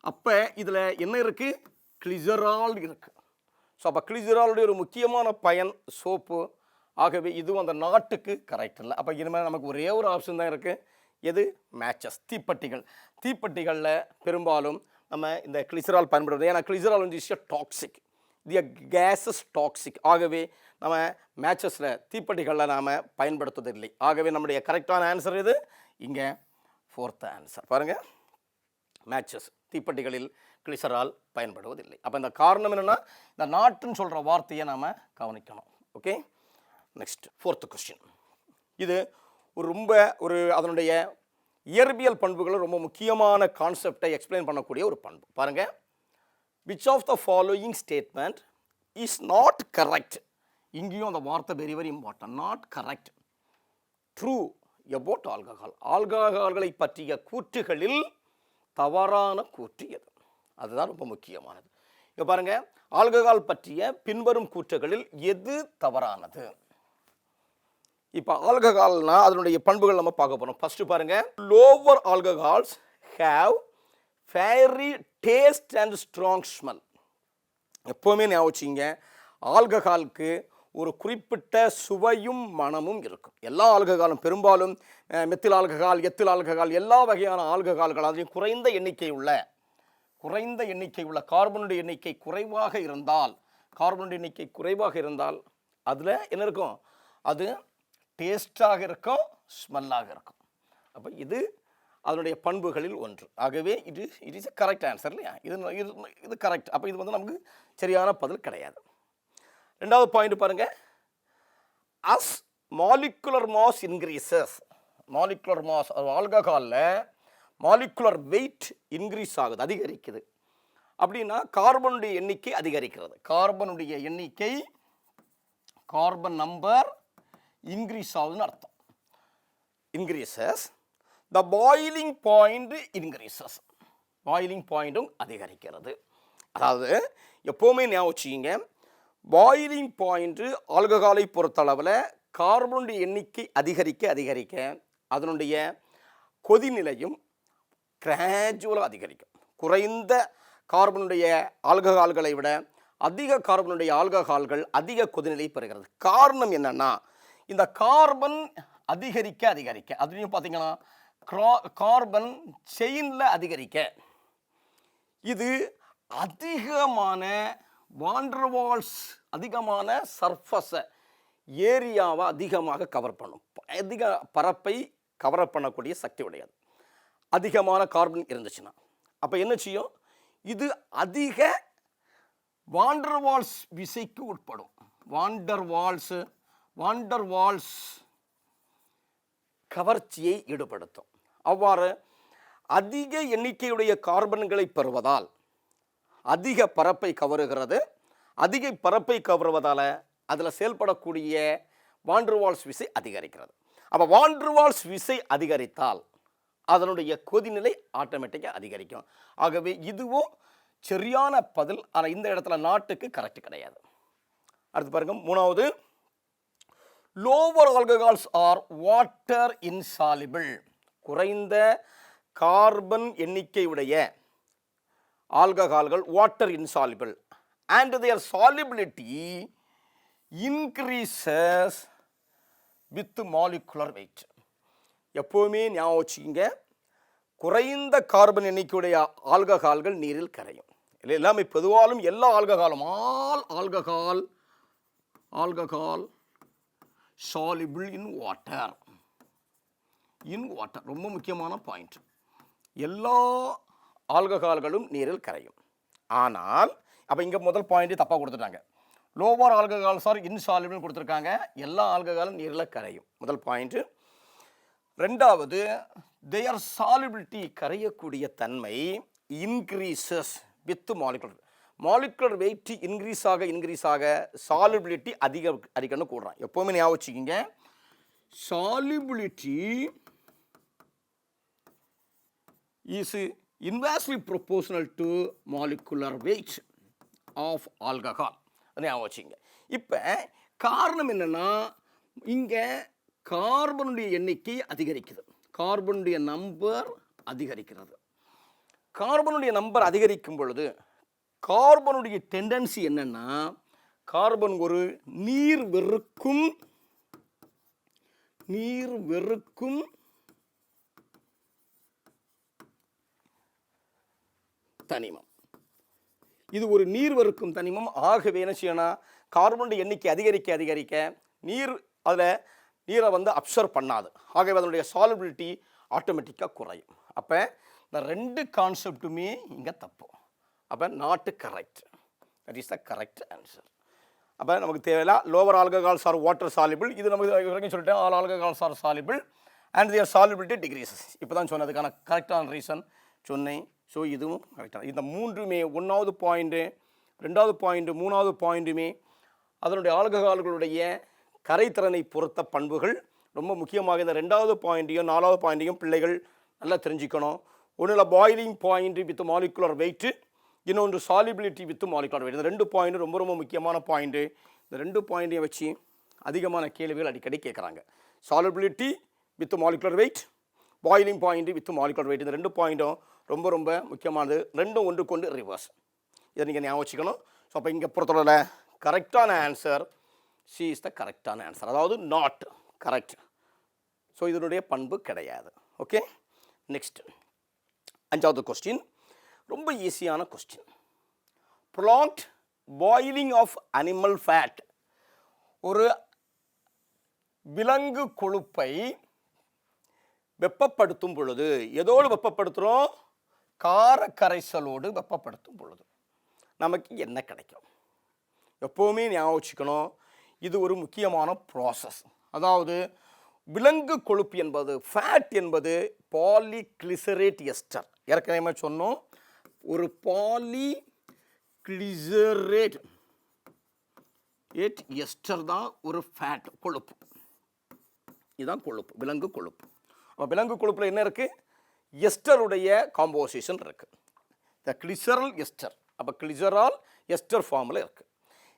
அப்போ இதில் என்ன இருக்குது? கிளிசரால் இருக்குது. ஸோ அப்போ கிளிசராலுடைய ஒரு முக்கியமான பயன் சோப்பு. ஆகவே இதுவும் அந்த நாட்டுக்கு கரெக்ட் இல்லை. அப்போ இனிமேல் நமக்கு ஒரே ஒரு ஆப்ஷன் தான் இருக்குது. எது? மேட்சஸ், தீப்பெட்டிகளில் பெரும்பாலும் நம்ம இந்த கிளிசரால் பயன்படுறது. ஏன்னா கிளிசரால் வந்து இஸ் டாக்ஸிக், கேஸஸ் டாக்ஸிக். ஆகவே நம்ம மேட்சஸில், தீப்பெட்டிகளில் நாம் பயன்படுத்துவதில்லை. ஆகவே நம்முடைய கரெக்டான ஆன்சர் இது. இங்கே 4th ஆன்சர் பாருங்கள், மேட்சஸ், தீப்பெட்டிகளில் கிளிசரால் பயன்படுவதில்லை. அப்போ இந்த காரணம் என்னென்னா இந்த நாட்டுன்னு சொல்கிற வார்த்தையை நாம் கவனிக்கணும். Okay, next 4th question. இது அதனுடைய இயற்பியல் பண்புகளை ரொம்ப முக்கியமான கான்செப்டை எக்ஸ்பிளைன் பண்ணக்கூடிய ஒரு பண்பு. பாருங்கள், which of the following statement is not correct? இங்கேயும் அந்த வார்த்தை very very important. Not correct. True about alcohol. ஆல்கஹால்களை பற்றிய கூற்றுகளில் தவறான கூற்று எது? அதுதான் ரொம்ப முக்கியமானது. இப்போ பாருங்கள், ஆல்கஹால் பற்றிய பின்வரும் கூற்றுகளில் எது தவறானது? இப்போ ஆல்கஹால்னா அதனுடைய பண்புகள் நம்ம பார்க்க போகிறோம். ஃபஸ்ட்டு பாருங்கள், lower alcohols have fiery taste and strong smell. எப்போவுமே ஞாபகம் வச்சுங்க, ஆல்கஹாலுக்கு ஒரு குறிப்பிட்ட சுவையும் மனமும் இருக்கும். எல்லா ஆல்கஹாலும், பெரும்பாலும் மெத்தில் ஆல்கஹால், எத்தில் ஆல்கஹால், எல்லா வகையான ஆல்கஹால்கள், அதையும் குறைந்த எண்ணிக்கை உள்ள கார்பனுடைய எண்ணிக்கை குறைவாக இருந்தால் அதில் என்ன இருக்கும்? அது டேஸ்டாக இருக்கும், ஸ்மெல்லாக இருக்கும். அப்போ இது அதனுடைய பண்புகளில் ஒன்று. ஆகவே it is a correct answer இல்லையா? இது கரெக்ட். அப்போ இது வந்து நமக்கு சரியான பதில் கிடையாது. ரெண்டாவது பாயிண்ட் பாருங்கள், as molecular mass increases, ஆல்கஹாலில் மாலிகுலர் வெயிட் இன்க்ரீஸ் ஆகுது, அதிகரிக்குது. அப்படின்னா கார்பனுடைய எண்ணிக்கை அதிகரிக்கிறது. கார்பன் நம்பர் இன்க்ரீஸ் ஆகுதுன்னு அர்த்தம். இன்க்ரீசஸ். த பாயிலிங் பாயிண்ட் இன்க்ரீசஸ். பாயிலிங் பாயிண்ட்டும் அதிகரிக்கிறது. அதாவது எப்போவுமே ஞாபகம் வச்சுக்கிங்க, பாயிலிங் பாயிண்ட்டு ஆல்கஹாலை பொறுத்தளவில் கார்பனுடைய எண்ணிக்கை அதிகரிக்க அதனுடைய கொதிநிலையும் கிராஜுவலாக அதிகரிக்கும். குறைந்த கார்பனுடைய ஆல்கஹால்களை விட அதிக கார்பனுடைய ஆல்கஹால்கள் அதிக கொதிநிலை பெறுகிறது. காரணம் என்னன்னா, இந்த கார்பன் அதிகரிக்க அதுலேயும் பார்த்தீங்கன்னா கார்பன் செயினில் அதிகரிக்க இது அதிகமான வாண்டர்வால்ஸ், அதிகமான சர்ஃபஸை, ஏரியாவை அதிகமாக கவர் பண்ணும். அதிக பரப்பை கவர் பண்ணக்கூடிய சக்தி உடையது. அதிகமான கார்பன் இருந்துச்சுன்னா அப்போ என்ன செய்யும்? இது அதிக வாண்டர்வால்ஸ் விசைக்கு உட்படும். வாண்டர்வால்ஸ் கவர்ச்சியை ஈடுபடுத்தும். அவ்வாறு அதிக எண்ணிக்கையுடைய கார்பன்களை பெறுவதால் அதிக பரப்பை கவருகிறது. அதிக பரப்பை கவருவதால் அதில் செயல்படக்கூடிய வாண்டர்வால்ஸ் விசை அதிகரிக்கிறது. அப்போ வாண்டர்வால்ஸ் விசை அதிகரித்தால் அதனுடைய கொதிநிலை ஆட்டோமேட்டிக்காக அதிகரிக்கும். ஆகவே இதுவும் சரியான பதில். ஆனால் இந்த இடத்துல நாட்டுக்கு கரெக்ட் கிடையாது. அடுத்து பாருங்க, மூணாவது, lower alcohols are water insoluble. குறைந்த கார்பன் எண்ணிக்கையுடைய ஆல்கஹால்கள் water insoluble and their solubility increases with molecular weight. எப்போவுமே ஞாபகம் வச்சுக்கிங்க, குறைந்த கார்பன் எண்ணிக்கையுடைய ஆல்கஹால்கள் நீரில் கரையும். இல்லை எல்லாமே பொதுவாலும் எல்லா ஆல்கஹாலும் ஆல்கஹால் soluble in water. ரொம்ப முக்கியமான பாயிண்ட். எல்லா ஆல்கஹால்களும் நீரில் கரையும். ஆனால் அப்போ இங்கே முதல் பாயிண்ட் தப்பாக கொடுத்துட்டாங்க. லோவர் ஆல்கஹால்ஸ் ஆர் இன்சால்யூபிள் கொடுத்துருக்காங்க. எல்லா ஆல்கஹாலும் நீரில் கரையும், முதல் பாயிண்ட். ரெண்டாவது, their solubility கரையக்கூடிய தன்மை increases with molecular weight increase ஆக சாலிபிலிட்டி அதிகம்னு கூடுறான். எப்போவுமே ஞாபகம் வச்சுக்கிங்க, solubility is inversely proportional to molecular weight of alcohol. ஞாபகம் வச்சுங்க. இப்போ காரணம் என்னென்னா, இங்கே கார்பனுடைய எண்ணிக்கை அதிகரிக்குது, கார்பனுடைய நம்பர் அதிகரிக்கிறது. கார்பனுடைய நம்பர் அதிகரிக்கும் பொழுது கார்பனுடைய டெண்டன்சி என்னன்னா, கார்பன் ஒரு நீர் வெறுக்கும் தனிமம். இது ஒரு நீர் வெறுக்கும் தனிமம். ஆகவே என்ன செய்யணும், கார்பனுடைய எண்ணிக்கை அதிகரிக்க நீரை அப்சர்வ் பண்ணாது. ஆகவே அதனுடைய சாலிபிலிட்டி ஆட்டோமேட்டிக்காக குறையும். அப்போ இந்த ரெண்டு கான்செப்டுமே இங்கே தப்பு. அப்போ not correct. That is the correct answer. அப்போ நமக்கு தேவையில்ல lower alcohols are water soluble. இது நமக்கு வரைக்கும் சொல்லிட்டேன், all alcohols are soluble and their solubility decreases. இப்போ தான் சொன்னதுக்கான கரெக்டான ரீசன் சொன்னேன். ஸோ இதுவும் கரெக்டான. இந்த மூன்றுமே, ஒன்றாவது பாயிண்ட்டு, ரெண்டாவது பாயிண்ட்டு, மூணாவது பாயிண்ட்டுமே அதனுடைய ஆல்கஹால்களுடைய கரைத்திறனை பொறுத்த பண்புகள். ரொம்ப முக்கியமாக இந்த ரெண்டாவது பாயிண்ட்டையும் நாலாவது பாயிண்ட்டையும் பிள்ளைகள் நல்லா தெரிஞ்சுக்கணும். ஒன்றில் boiling point with molecular weight, இன்னொன்று சாலிபிலிட்டி வித் மாலிகுலர் வெயிட். இந்த ரெண்டு பாயிண்ட் ரொம்ப ரொம்ப முக்கியமான பாயிண்ட்டு. இந்த ரெண்டு பாயிண்ட்டையும் வச்சு அதிகமான கேள்விகள் அடிக்கடி கேட்குறாங்க. Solubility with molecular wait, boiling point with molecular wait. இந்த ரெண்டு பாயிண்ட்டும் ரொம்ப ரொம்ப முக்கியமானது. ரெண்டும் ஒன்றுக்கொண்டு ரிவர்ஸ். இதை நீங்கள் ஞாபகம் வச்சுக்கணும். ஸோ அப்போ இங்கே பொறுத்தவரை கரெக்டான ஆன்சர் சி இஸ் த கரெக்டான ஆன்சர், அதாவது நாட் கரெக்ட். ஸோ இதனுடைய பண்பு கிடையாது. ஓகே, நெக்ஸ்ட் அஞ்சாவது கொஸ்டின், ரொம்ப ஈஸியான question. Prolonged boiling of animal fat. ஒரு விலங்கு கொழுப்பை வெப்பப்படுத்தும் பொழுது, எதோடு வெப்பப்படுத்துகிறோம், கார கரைசலோடு வெப்பப்படுத்தும் பொழுது நமக்கு என்ன கிடைக்கும்? எப்போவுமே ஞாபகம் வச்சுக்கணும், இது ஒரு முக்கியமான ப்ராசஸ். அதாவது விலங்கு கொழுப்பு என்பது, ஃபேட் என்பது பாலிகிளிசரேட் எஸ்டர். ஏற்கனவே சொன்னோம், ஒரு பாலிகிளிசரேட் எஸ்டர் தான் ஒரு ஃபேட், கொழுப்பு. இதுதான் கொழுப்பு, விலங்கு கொழுப்பு. அப்போ விலங்கு கொழுப்பில் என்ன இருக்குது, எஸ்டருடைய காம்போசிஷன் இருக்குது, த கிளிசரல் எஸ்டர். அப்போ கிளிசரால் எஸ்டர் ஃபார்மில் இருக்குது.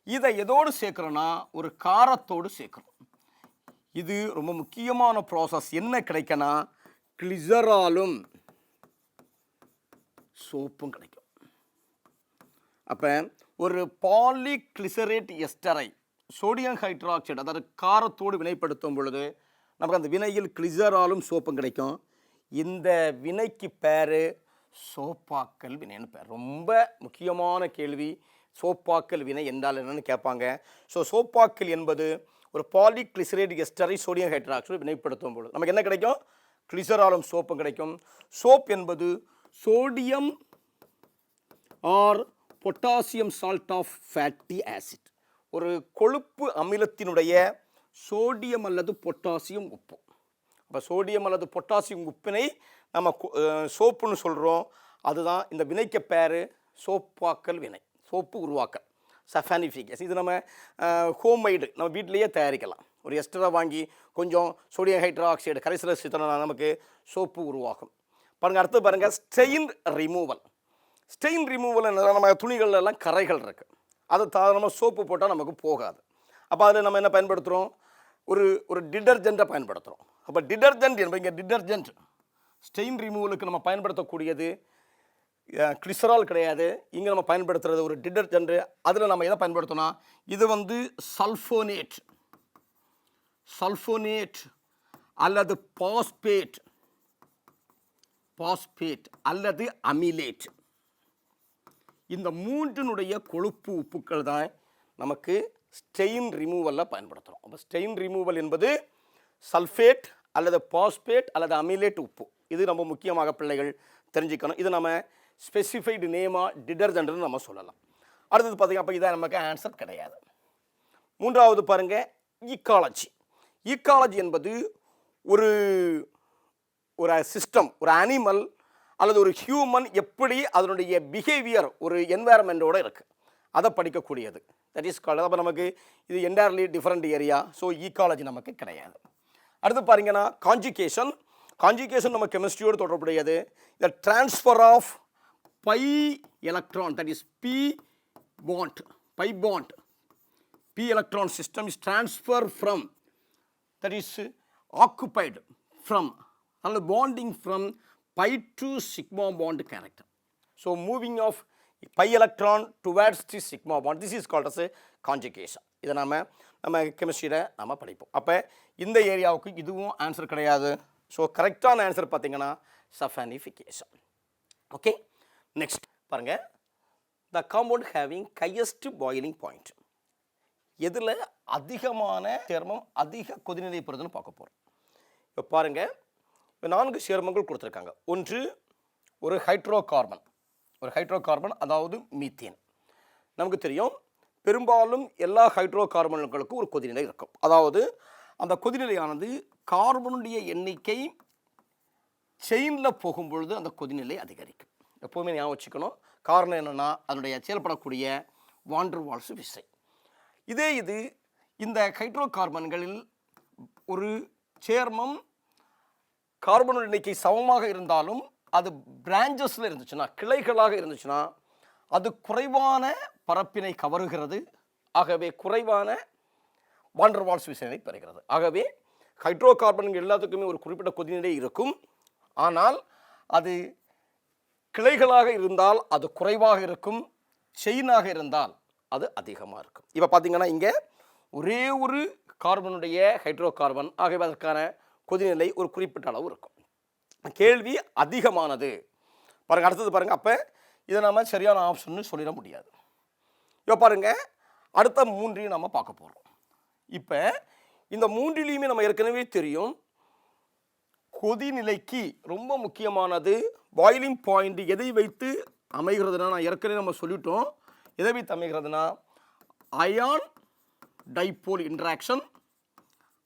இதை எதோடு சேர்க்குறோன்னா, ஒரு காரத்தோடு சேர்க்குறோம். இது ரொம்ப முக்கியமான ப்ராசஸ். என்ன கிடைக்கனா, கிளிசராலும் சோப்பும் கிடைக்கும். அப்போ ஒரு பாலிகிளிசரேட் எஸ்டரை சோடியம் ஹைட்ராக்சைடு, அதாவது காரத்தோடு வினைப்படுத்தும் பொழுது நமக்கு அந்த வினையில் கிளிசராலும் சோப்பும் கிடைக்கும். இந்த வினைக்கு பேர் சோப்பாக்கல் வினைன்னு பேர். ரொம்ப முக்கியமான கேள்வி, சோப்பாக்கல் வினை என்றால் என்னன்னு கேட்பாங்க. ஸோ சோப்பாக்கல் என்பது ஒரு பாலிகிளிசரேட் எஸ்டரை சோடியம் ஹைட்ராக்சைடு வினைப்படுத்தும் பொழுது நமக்கு என்ன கிடைக்கும், கிளிசராலும் சோப்பும் கிடைக்கும். சோப் என்பது sodium or potassium salt of fatty acid, ஒரு கொழுப்பு அமிலத்தினுடைய சோடியம் அல்லது பொட்டாசியம் உப்பு. அப்போ சோடியம் அல்லது பொட்டாசியம் உப்பினை நம்ம சோப்புன்னு சொல்கிறோம். அதுதான் இந்த வினைக்கு பேர் சோப்பாக்கல் வினை, சோப்பு உருவாக்கல், சஃபானிஃபிகேஸ். இது நம்ம ஹோம்மேடு நம்ம வீட்டிலையே தயாரிக்கலாம். ஒரு எஸ்டரை வாங்கி கொஞ்சம் சோடியம் ஹைட்ராக்சைடு கரைசலை சேர்த்தோம்னா நமக்கு சோப்பு உருவாகும். பாருங்கள், அடுத்து பாருங்கள், ஸ்டெயின் ரிமூவல். ஸ்டெயின் ரிமூவல் நம்ம துணிகள்லாம் கரைகள் இருக்குது, அதை சாதாரணமாக சோப்பு போட்டால் நமக்கு போகாது. அப்போ அதில் நம்ம என்ன பயன்படுத்துகிறோம், ஒரு டிடர்ஜெண்ட்டை பயன்படுத்துகிறோம். அப்போ டிடர்ஜெண்ட் என்பது, இங்கே டிடர்ஜெண்ட் ஸ்டெயின் ரிமூவலுக்கு நம்ம பயன்படுத்தக்கூடியது கிளிசரால் கிடையாது. இங்கே நம்ம பயன்படுத்துகிறது ஒரு டிடர்ஜென்ட். அதில் நம்ம எதை பயன்படுத்தணும்? இது வந்து சல்ஃபோனேட், சல்ஃபோனேட் அல்லது பாஸ்பேட், பாஸ்பேட் அல்லது அமிலேட். இந்த மூன்றினுடைய கொழுப்பு உப்புக்கள் தான் நமக்கு ஸ்டெயின் ரிமூவலில் பயன்படுத்துகிறோம். அப்போ ஸ்டெயின் ரிமூவல் என்பது சல்ஃபேட் அல்லது பாஸ்பேட் அல்லது அமிலேட் உப்பு. இது நம்ம முக்கியமாக பிள்ளைகள் தெரிஞ்சுக்கணும். இது நம்ம ஸ்பெசிஃபைடு நேமாக டிடர்ஜென்ட்னு நம்ம சொல்லலாம். அடுத்தது பார்த்திங்க, அப்போ இதான் நமக்கு ஆன்சர் கிடையாது. மூன்றாவது பாருங்கள், ஈக்காலஜி. ஈக்காலஜி என்பது ஒரு ஒரு சிஸ்டம், ஒரு அனிமல் அல்லது ஒரு ஹியூமன் எப்படி அதனுடைய பிஹேவியர் ஒரு என்வாயர்மெண்ட்டோடு இருக்குது, அதை படிக்கக்கூடியது. That is called. அப்போ நமக்கு இது entirely different area. So ecology நமக்கு கிடையாது. அடுத்து பாருங்கன்னா கான்ஜுகேஷன். கான்ஜுகேஷன் நம்ம கெமிஸ்ட்ரியோடு தொடர்புடையது. The transfer of pi electron, that is pi bond, pi bond, p electron system is transferred from, that is occupied from, and bonding from pi to sigma bond character. So moving of pi electron towards the sigma bond, this is called as a conjugation. இதை நம்ம கெமிஸ்ட்ரியில் நம்ம படிப்போம். அப்போ இந்த ஏரியாவுக்கு இதுவும் answer கிடையாது. So கரெக்டான ஆன்சர் பார்த்தீங்கன்னா சஃபானிஃபிகேஷன். ஓகே, நெக்ஸ்ட் பாருங்கள், த compound having highest boiling point. எதில் அதிகமான சேர்மம் அதிக கொதிநிலை பெறுதுன்னு பார்க்க போகிறோம். இப்போ பாருங்கள், இப்போ 4 சேர்மங்கள் கொடுத்துருக்காங்க. ஒன்று ஒரு ஹைட்ரோ கார்பன், ஒரு ஹைட்ரோ கார்பன் அதாவது மீத்தேன். நமக்கு தெரியும் பெரும்பாலும் எல்லா ஹைட்ரோ கார்பன்களுக்கும் ஒரு கொதிநிலை இருக்கும். அதாவது அந்த கொதிநிலையானது கார்பனுடைய எண்ணிக்கை செயினில் போகும்பொழுது அந்த கொதிநிலை அதிகரிக்கும். எப்போவுமே ஞாபகம் வச்சுக்கணும். காரணம் என்னென்னா அதனுடைய செயல்படக்கூடிய வாண்டர் வால்ஸ் விசை. இதே இது இந்த ஹைட்ரோ கார்பன்களில் ஒரு சேர்மம் கார்பன் எண்ணிக்கை சமமாக இருந்தாலும் அது பிரான்ச்சஸில் இருந்துச்சுன்னா, கிளைகளாக இருந்துச்சுன்னா, அது குறைவான பரப்பினை கவருகிறது. ஆகவே குறைவான வாண்டர் வால்ஸ் விசையை பெறுகிறது. ஆகவே ஹைட்ரோ கார்பன்கள் எல்லாத்துக்குமே ஒரு குறிப்பிட்ட கொதிநிலை இருக்கும். ஆனால் அது கிளைகளாக இருந்தால் அது குறைவாக இருக்கும், செயினாக இருந்தால் அது அதிகமாக இருக்கும். இப்போ பார்த்தீங்கன்னா இங்கே ஒரே ஒரு கார்பனுடைய ஹைட்ரோ கார்பன், ஆகவே அதற்கான கொதிநிலை ஒரு குறிப்பிட்ட அளவு இருக்கும். கேள்வி அதிகமானது பாருங்கள். அடுத்தது பாருங்கள். அப்போ இதை நம்ம சரியான ஆப்ஷன்னு சொல்லிட முடியாது. இப்போ பாருங்கள், அடுத்த 3ஐயும் நம்ம பார்க்க போகிறோம். இப்போ இந்த 3லையுமே நம்ம ஏற்கனவே தெரியும், கொதிநிலைக்கு ரொம்ப முக்கியமானது பாயிலிங் பாயிண்ட் எதை வைத்து அமைகிறதுனா, நான் ஏற்கனவே நம்ம சொல்லிட்டோம். எதை வைத்து அமைகிறதுனா அயான் டைபோல் இன்ட்ராக்ஷன்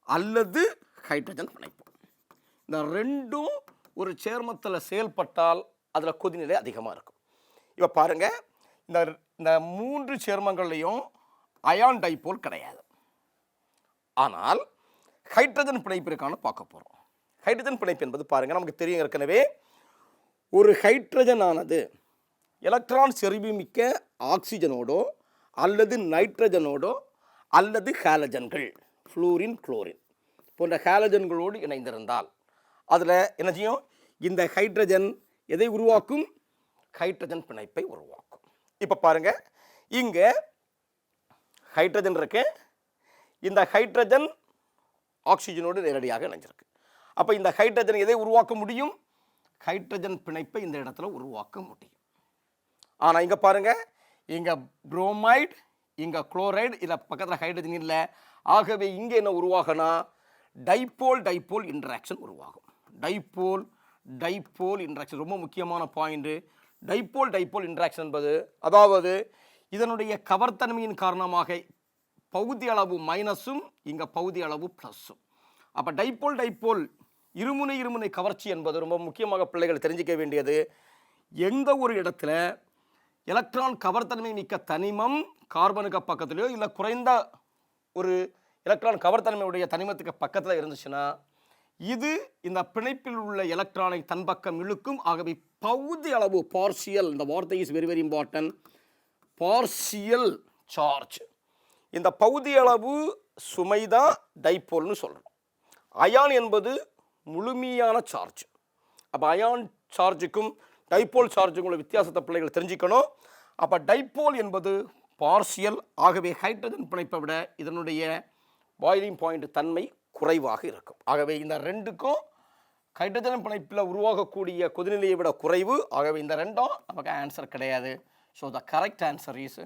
அல்லது ஹைட்ரஜன் பிணைப்பு. இந்த ரெண்டும் ஒரு சேர்மத்தில் செயல்பட்டால் அதில் கொதிநிலை அதிகமாக இருக்கும். இப்போ பாருங்கள், இந்த 3 சேர்மங்கள்லையும் அயான் டைபோல் கிடையாது. ஆனால் ஹைட்ரஜன் பிணைப்பு இருக்கான்னு பார்க்க போகிறோம். ஹைட்ரஜன் பிணைப்பு என்பது பாருங்கள், நமக்கு தெரியும் ஏற்கனவே ஒரு ஹைட்ரஜன் ஆனது எலக்ட்ரான் செறிவுமிக்க ஆக்சிஜனோடோ அல்லது நைட்ரஜனோடோ அல்லது ஹாலஜன்கள், ஃப்ளூரின், குளோரின் போன்ற ஹாலஜன்களோடு இணைந்திருந்தால் அதில் என்ன செய்யும்? இந்த ஹைட்ரஜன் எதை உருவாக்கும்? ஹைட்ரஜன் பிணைப்பை உருவாக்கும். இப்போ பாருங்கள், இங்கே ஹைட்ரஜன் இருக்கு. இந்த ஹைட்ரஜன் ஆக்சிஜனோடு நேரடியாக இணைஞ்சிருக்கு. அப்போ இந்த ஹைட்ரஜன் எதை உருவாக்க முடியும்? ஹைட்ரஜன் பிணைப்பை இந்த இடத்துல உருவாக்க முடியும். ஆனால் இங்கே பாருங்கள், இங்கே புரோமைடு, இங்கே குளோரைடு, இதில் பக்கத்தில் ஹைட்ரஜன் இல்லை. ஆகவே இங்கே என்ன உருவாகனா டைபோல் டைபோல் இன்ட்ராக்ஷன் உருவாகும். டைபோல் டைபோல் இன்ட்ராக்ஷன் ரொம்ப முக்கியமான பாயிண்ட்டு. டைபோல் டைபோல் இன்ட்ராக்ஷன் என்பது, அதாவது இதனுடைய கவர்த்தன்மையின் காரணமாக பகுதி அளவு மைனஸும் இங்கே பகுதி அளவு ப்ளஸ்ஸும். அப்போ டைபோல் டைபோல் இருமுனை இருமுனை கவர்ச்சி என்பது ரொம்ப முக்கியமாக பிள்ளைகள் தெரிஞ்சிக்க வேண்டியது. எந்த ஒரு இடத்துல எலக்ட்ரான் கவர்த்தன்மை மிக்க தனிமம் கார்பனுக்கு பக்கத்துலையோ இல்லை குறைந்த ஒரு எலக்ட்ரான் கவர்த்தன்மையுடைய தனிமத்துக்கு பக்கத்தில் இருந்துச்சுன்னா இது இந்த பிணைப்பில் உள்ள எலக்ட்ரானை தன் பக்கம் இழுக்கும். ஆகவே பகுதி அளவு பார்சியல், இந்த வார்த்தை is very very important, partial charge. இந்த பகுதி அளவு சுமைதான் டைபோல்னு சொல்கிறோம். அயான் என்பது முழுமையான சார்ஜ். அப்போ அயான் சார்ஜுக்கும் டைபோல் சார்ஜுங்களோட வித்தியாசத்தை பிள்ளைகள் தெரிஞ்சுக்கணும். அப்போ டைபோல் என்பது பார்சியல். ஆகவே ஹைட்ரஜன் பிணைப்பை விட இதனுடைய பாய்லிங் பாயிண்ட் தன்மை குறைவாக இருக்கும். ஆகவே இந்த ரெண்டுக்கும் ஹைட்ரஜன் பிணைப்பில் உருவாகக்கூடிய கொதிநிலையை விட குறைவு. ஆகவே இந்த ரெண்டும் நமக்கு ஆன்சர் கிடையாது. So the correct answer is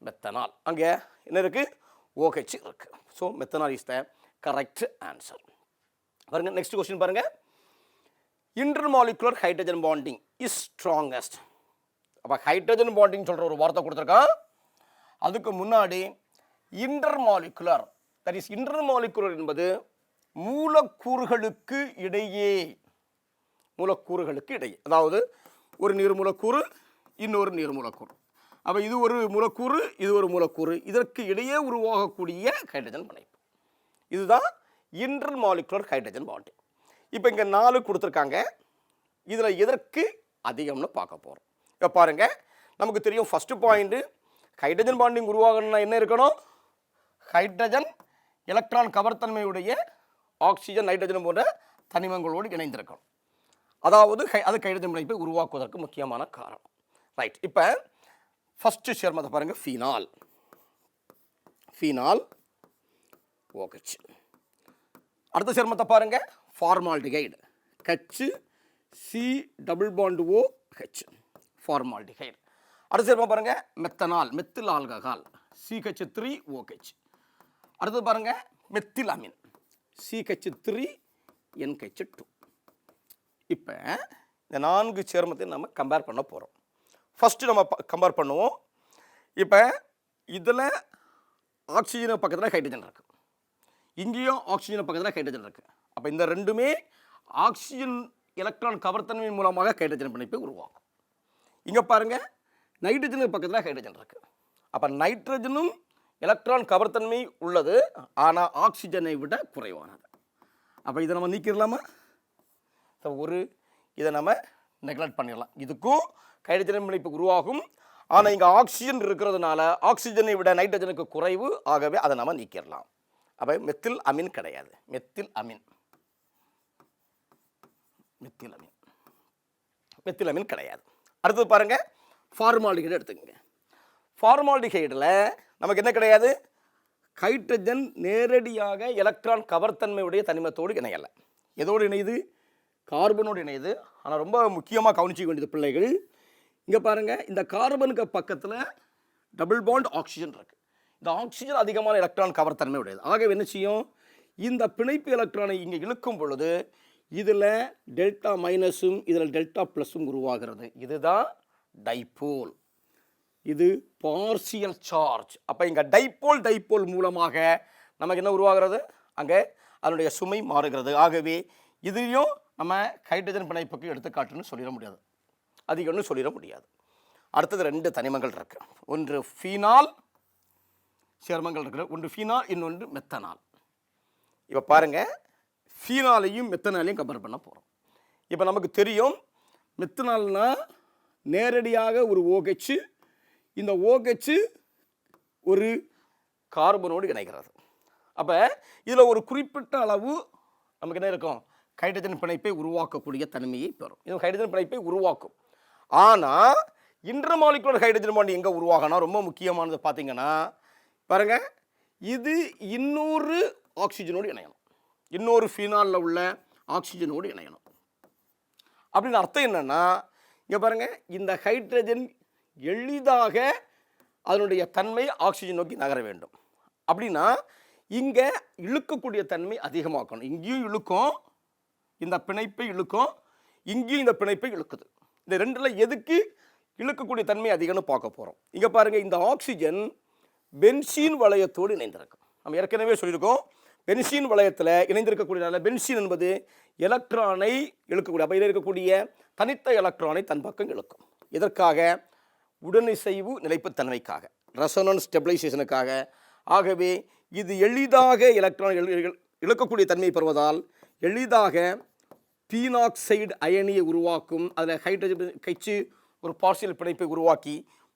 methanol. அங்கே என்ன இருக்குது? OH இருக்குது. So methanol is the correct answer. பாருங்கள், நெக்ஸ்ட் கொஸ்டின் பாருங்கள். Intermolecular hydrogen bonding is strongest. அப்போ ஹைட்ரஜன் பாண்டிங் சொல்கிற ஒரு வார்த்தை கொடுத்துருக்கான். அதுக்கு முன்னாடி இன்டர்மாலிகுலர், தட் இஸ் இன்டர்மாலிகுலர் என்பது மூலக்கூறுகளுக்கு இடையே, மூலக்கூறுகளுக்கு இடையே, அதாவது ஒரு நீர் மூலக்கூறு இன்னொரு நீர் மூலக்கூறு. அப்போ இது ஒரு மூலக்கூறு, இது ஒரு மூலக்கூறு, இதற்கு இடையே உருவாகக்கூடிய ஹைட்ரஜன் பிணைப்பு, இதுதான் இன்டர்மாலிகுலர் ஹைட்ரஜன் பாண்டிங். இப்போ இங்கே 4 கொடுத்துருக்காங்க. இதில் எதற்கு அதிகம்னு பார்க்க போகிறோம். இப்போ பாருங்கள், நமக்கு தெரியும் ஃபஸ்ட்டு பாயிண்ட்டு, ஹைட்ரஜன் பாண்டிங் உருவாகணும்னா என்ன இருக்கணும்? ஹைட்ரஜன் எலக்ட்ரான் கவர்த்தன்மையுடைய ஆக்சிஜன் நைட்ரஜன் போன்ற தனிமங்களோடு இணைந்திருக்கணும். அதாவது அது ஹைட்ரஜன் பிணைப்பை உருவாக்குவதற்கு முக்கியமான காரணம். ரைட். இப்போ ஃபஸ்ட்டு சேர்மத்தை பாருங்கள், ஃபீனால். Phenol OH. அடுத்த சேர்மத்தை பாருங்கள், ஃபார்மால்டிகைடு. HC+OH, formaldehyde. அடுத்த சேர்மம் பாருங்கள், மெத்தனால், மெத்தில் ஆல்கஹால், CH3OH. அடுத்தது பாருங்கள், மெத்தில் அமீன், CH3NH2. இப்போ இந்த 4 சேர்மத்தை நம்ம கம்பேர் பண்ண போகிறோம். ஃபஸ்ட்டு நம்ம கம்பேர் பண்ணுவோம். இப்போ இதில் ஆக்சிஜன் பக்கத்தில் ஹைட்ரஜன் இருக்குது, இங்கேயும் ஆக்சிஜன் பக்கத்தில் ஹைட்ரஜன் இருக்குது. அப்போ இந்த ரெண்டுமே ஆக்சிஜன் எலக்ட்ரான் கவர்த்தன்மையின் மூலமாக ஹைட்ரஜன் பிணைப்பை உருவாக்கும். இங்கே பாருங்கள், நைட்ரஜனுக்கு பக்கத்தில் ஹைட்ரஜன் இருக்குது. அப்போ நைட்ரஜனும் எலக்ட்ரான் கவர்த்தன்மை உள்ளது, ஆனால் ஆக்சிஜனை விட குறைவானது. அப்போ இதை நம்ம நீக்கிடலாமா? இதை நம்ம நெக்லெக்ட் பண்ணிடலாம். இதுக்கும் ஹைட்ரஜன் பிணைப்பு உருவாகும், ஆனால் இங்கே ஆக்சிஜன் இருக்கிறதுனால ஆக்சிஜனை விட நைட்ரஜனுக்கு குறைவு. ஆகவே அதை நம்ம நீக்கிடலாம். அப்போ மெத்தில் அமீன் கிடையாது, methyl amine, methyl amine, methyl amine கிடையாது. அடுத்தது பாருங்கள், ஃபார்மால்டிகைடு எடுத்துக்கங்க. ஃபார்மால்டிகைடில் நமக்கு என்ன கிடையாது? ஹைட்ரஜன் நேரடியாக எலக்ட்ரான் கவர்த்தன்மையுடைய தனிமத்தோடு இணையலை. எதோடு இணையுது? கார்பனோடு இணையுது. ஆனால் ரொம்ப முக்கியமாக கவனிச்சிக்க வேண்டியது பிள்ளைகள், இங்கே பாருங்கள், இந்த கார்பனுக்கு பக்கத்தில் டபுள் பாண்ட் ஆக்சிஜன் இருக்குது. இந்த ஆக்சிஜன் அதிகமான எலக்ட்ரான் கவர்த்தன்மை உடையது. ஆகவே என்ன செய்யும்? இந்த பிணைப்பு எலக்ட்ரானை இங்கே இழுக்கும் பொழுது இதில் டெல்டா மைனஸும் இதில் டெல்டா ப்ளஸும் உருவாகிறது. இதுதான் டைபோல். இது பார்சியல் சார்ஜ். அப்போ இங்கே டைபோல் மூலமாக நமக்கு என்ன உருவாகிறது? அங்கே அதனுடைய சுமை மாறுகிறது. ஆகவே இதையும் நம்ம ஹைட்ரஜன் பிணைப்புக்கு எடுத்துக்காட்டுன்னு சொல்லிட முடியாது, அதிகம்னு சொல்லிட முடியாது. அடுத்தது 2 தனிமங்கள் இருக்கு. ஒன்று ஃபீனால் சேர்மங்கள் இருக்குது, ஒன்று ஃபீனால், இன்னொன்று மெத்தனால். இப்போ பாருங்கள், ஃபீனாலையும் மெத்தனாலையும் கம்பேர் பண்ண போகிறோம். இப்போ நமக்கு தெரியும், மெத்தனால்னா நேரடியாக ஒரு OH, இந்த OH ஒரு கார்பனோடு இணைகிறது. அப்போ இதில் ஒரு குறிப்பிட்ட அளவு நமக்கு என்ன இருக்கும்? ஹைட்ரஜன் பிணைப்பை உருவாக்கக்கூடிய தன்மையை பெறும். இது ஹைட்ரஜன் பிணைப்பை உருவாக்கும். ஆனால் இன்டர்மாலிகுலர் ஹைட்ரஜன் பாண்ட் எங்கே உருவாகணும்? ரொம்ப முக்கியமானது பார்த்தீங்கன்னா பாருங்கள், இது இன்னொரு ஆக்சிஜனோடு இணையணும், இன்னொரு ஃபீனாலில் உள்ள ஆக்சிஜனோடு இணையணும். அப்படின்னு அர்த்தம் என்னென்னா, இங்கே பாருங்கள், இந்த ஹைட்ரஜன் எளிதாக அதனுடைய தன்மை ஆக்சிஜன் நோக்கி நகர வேண்டும். அப்படின்னா இங்கே இழுக்கக்கூடிய தன்மை அதிகமாக்கணும். இங்கேயும் இழுக்கும், இந்த பிணைப்பை இழுக்கும், இங்கேயும் இந்த பிணைப்பை இழுக்குது. இந்த ரெண்டில் எதுக்கு இழுக்கக்கூடிய தன்மை அதிகம்னு பார்க்க போகிறோம். இங்கே பாருங்கள், இந்த ஆக்சிஜன் பென்சீன் வளையத்தோடு இணைந்திருக்கும். நம்ம ஏற்கனவே சொல்லியிருக்கோம், பென்சீன் வளையத்தில் இணைந்திருக்கக்கூடியனால பென்சீன் என்பது எலக்ட்ரானை இழுக்கக்கூடிய, அப்போ இதில் இருக்கக்கூடிய தனித்த எலக்ட்ரானை தன் பக்கம் இழுக்கும். இதற்காக உடனிசைவு நிலைப்புத்தன்மைக்காக, ரெசோனன்ஸ் ஸ்டெபிலைசேஷனுக்காக. ஆகவே இது எளிதாக எலக்ட்ரான் இழுக்கக்கூடிய தன்மையை பெறுவதால் எளிதாக பீனாக்சைடு அயனியை உருவாக்கும். அதில் ஹைட்ரஜன் கட்சி ஒரு பார்சியல் பிணைப்பை உருவாக்கி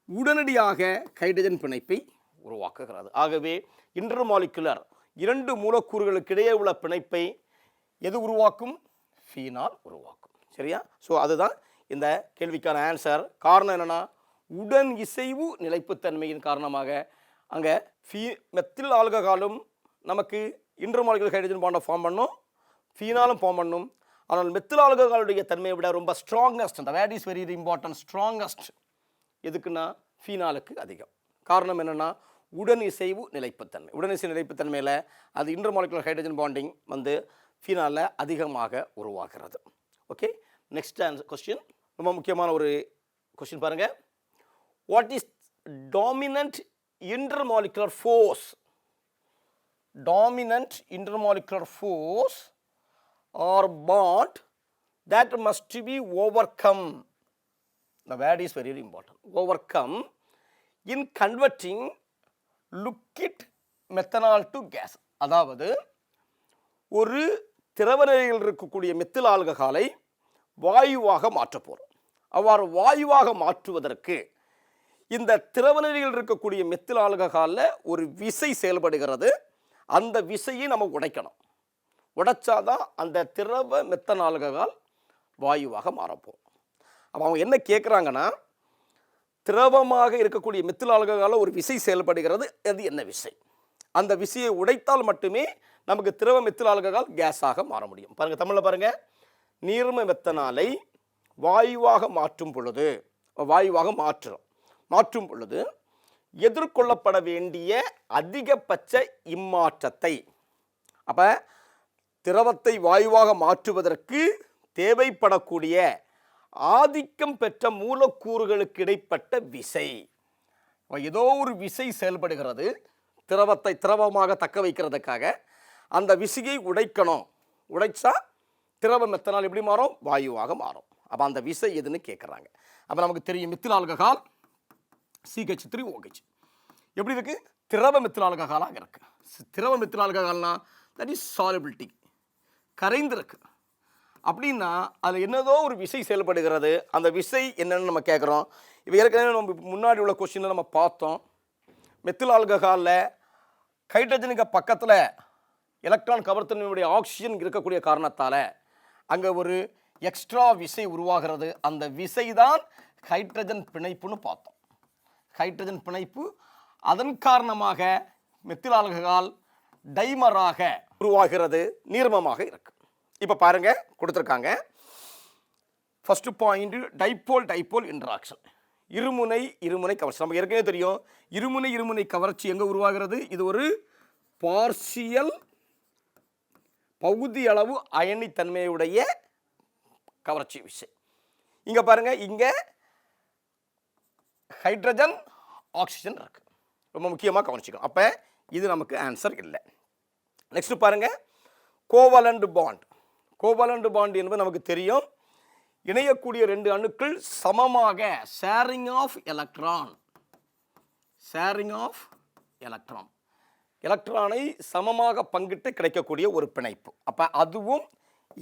உடனடியாக ஹைட்ரஜன் பிணைப்பை உருவாக்குகிறது. ஆகவே இன்டர்மாலிகுலர் 2 மூலக்கூறுகளுக்கு இடையே உள்ள பிணைப்பை எது உருவாக்கும்? ஃபீனால் உருவாக்கும். சரியா? ஸோ அதுதான் இந்த கேள்விக்கான ஆன்சர். காரணம் என்னென்னா உடன் இசைவு நிலைப்புத்தன்மையின் காரணமாக அங்கே மெத்தில் ஆல்கஹாலும் நமக்கு இன்டர்மாலிகுலர் ஹைட்ரஜன் பாண்டை ஃபார்ம் பண்ணும், ஃபீனாலும் ஃபார்ம் பண்ணும். ஆனால் மெத்தில் ஆல்கஹாலுடைய தன்மையை விட ரொம்ப ஸ்ட்ராங்கஸ்ட், அந்த word is very important, strongest எதுக்குன்னா ஃபீனாலுக்கு அதிகம். காரணம் என்னென்னா உடன் இசைவு நிலைப்புத்தன்மை. உடன் இசைவு நிலைப்புத்தன்மையில் அது இன்டர்மாலிகுலர் ஹைட்ரஜன் பாண்டிங் வந்து ஃபீனாலில் அதிகமாக உருவாகிறது. ஓகே, நெக்ஸ்ட் கொஸ்டின் ரொம்ப முக்கியமான ஒரு கொஸ்டின் பாருங்கள். What is dominant intermolecular force? Dominant intermolecular force or bond that must be overcome. The word is very important. Overcome in converting liquid methanol to gas. அதாவது ஒரு திரவ நிலையில் இருக்கக்கூடிய மெத்தில் ஆல்கஹாலை வாயுவாக மாற்ற போகிறோம். அவ்வாறு வாயுவாக மாற்றுவதற்கு இந்த திரவ நிலையில் இருக்கக்கூடிய மெத்தில் ஆல்கஹாலில் ஒரு விசை செயல்படுகிறது. அந்த விசையை நம்ம உடைக்கணும். உடைச்சாதான் அந்த திரவ மெத்தன் ஆல்கஹால் வாயுவாக மாறப்போம். அப்போ அவங்க என்ன கேட்குறாங்கன்னா, திரவமாக இருக்கக்கூடிய மெத்தில் ஆல்கஹாலில் ஒரு விசை செயல்படுகிறது. அது என்ன விசை? அந்த விசையை உடைத்தால் மட்டுமே நமக்கு திரவ மெத்தில் ஆல்கஹால் கேஸாக மாற முடியும். பாருங்கள், தமிழில் பாருங்கள். நீர்ம மெத்தனாலை வாயுவாக மாற்றும் பொழுது, வாயுவாக மாற்றும் பொழுது எதிர்கொள்ளப்பட வேண்டிய அதிகபட்ச இம்மாற்றத்தை, அப்போ திரவத்தை வாயுவாக மாற்றுவதற்கு தேவைப்படக்கூடிய ஆதிக்கம் பெற்ற மூலக்கூறுகளுக்கு இடைப்பட்ட விசை. ஏதோ ஒரு விசை செயல்படுகிறது திரவத்தை திரவமாக தக்க வைக்கிறதுக்காக. அந்த விசையை உடைக்கணும். உடைச்சா திரவ மெத்தனால் எப்படி மாறும்? வாயுவாக மாறும். அப்போ அந்த விசை எதுன்னு கேட்குறாங்க. அப்போ நமக்கு தெரியும் மெத்தில் ஆல்கஹால் CH3OH எப்படி இருக்குது? திரவ மெத்தில் ஆல்கஹாலாக இருக்குது. திரவ மெத்தில் ஆல்கஹால்னா தட் இஸ் சாலிபிலிட்டி, கரைந்திருக்கு. அப்படின்னா அதில் என்னதோ ஒரு விசை செயல்படுகிறது. அந்த விசை என்னன்னு நம்ம கேட்குறோம். இப்போ ஏற்கனவே நம்ம முன்னாடி உள்ள கொஸ்டினில் நம்ம பார்த்தோம். மெத்தில் ஆல்கஹாலில் ஹைட்ரஜனுக்கு பக்கத்தில் எலக்ட்ரான் கவர்த்தன்மையுடைய ஆக்சிஜன் இருக்கக்கூடிய காரணத்தால் அங்கே ஒரு எக்ஸ்ட்ரா விசை உருவாகிறது. அந்த விசை தான் ஹைட்ரஜன் பிணைப்புன்னு பார்த்தோம். ஹைட்ரஜன் பிணைப்பு, அதன் காரணமாக மெத்தில் ஆல்கஹால் டைமராக உருவாகிறது, நீர்மமாக இருக்கு. இப்போ பாருங்க, கொடுத்துருக்காங்க. First point dipole interaction. இருமுனை கவர்ச்சி. நமக்கு ஏற்கனவே தெரியும் இருமுனை கவர்ச்சி எங்கே உருவாகிறது? இது ஒரு பார்சியல் பகுதி அளவு அயனித்தன்மையுடைய கவர்ச்சி விசை. இங்கே பாருங்க, இங்கே ஹைட்ரஜன் ஆக்சிஜன் இருக்கு. ரொம்ப முக்கியமாக கவனிச்சுக்கணும். அப்போ இது நமக்கு ஆன்சர் இல்லை. நெக்ஸ்ட் பாருங்க, கோவலண்ட் பாண்ட் என்பது நமக்கு தெரியும். இணையக்கூடிய ரெண்டு அணுக்கள் சமமாக ஷேரிங் ஆஃப் எலக்ட்ரானை சமமாக பங்கிட்டு கிடைக்கக்கூடிய ஒரு பிணைப்பு. அப்போ அதுவும்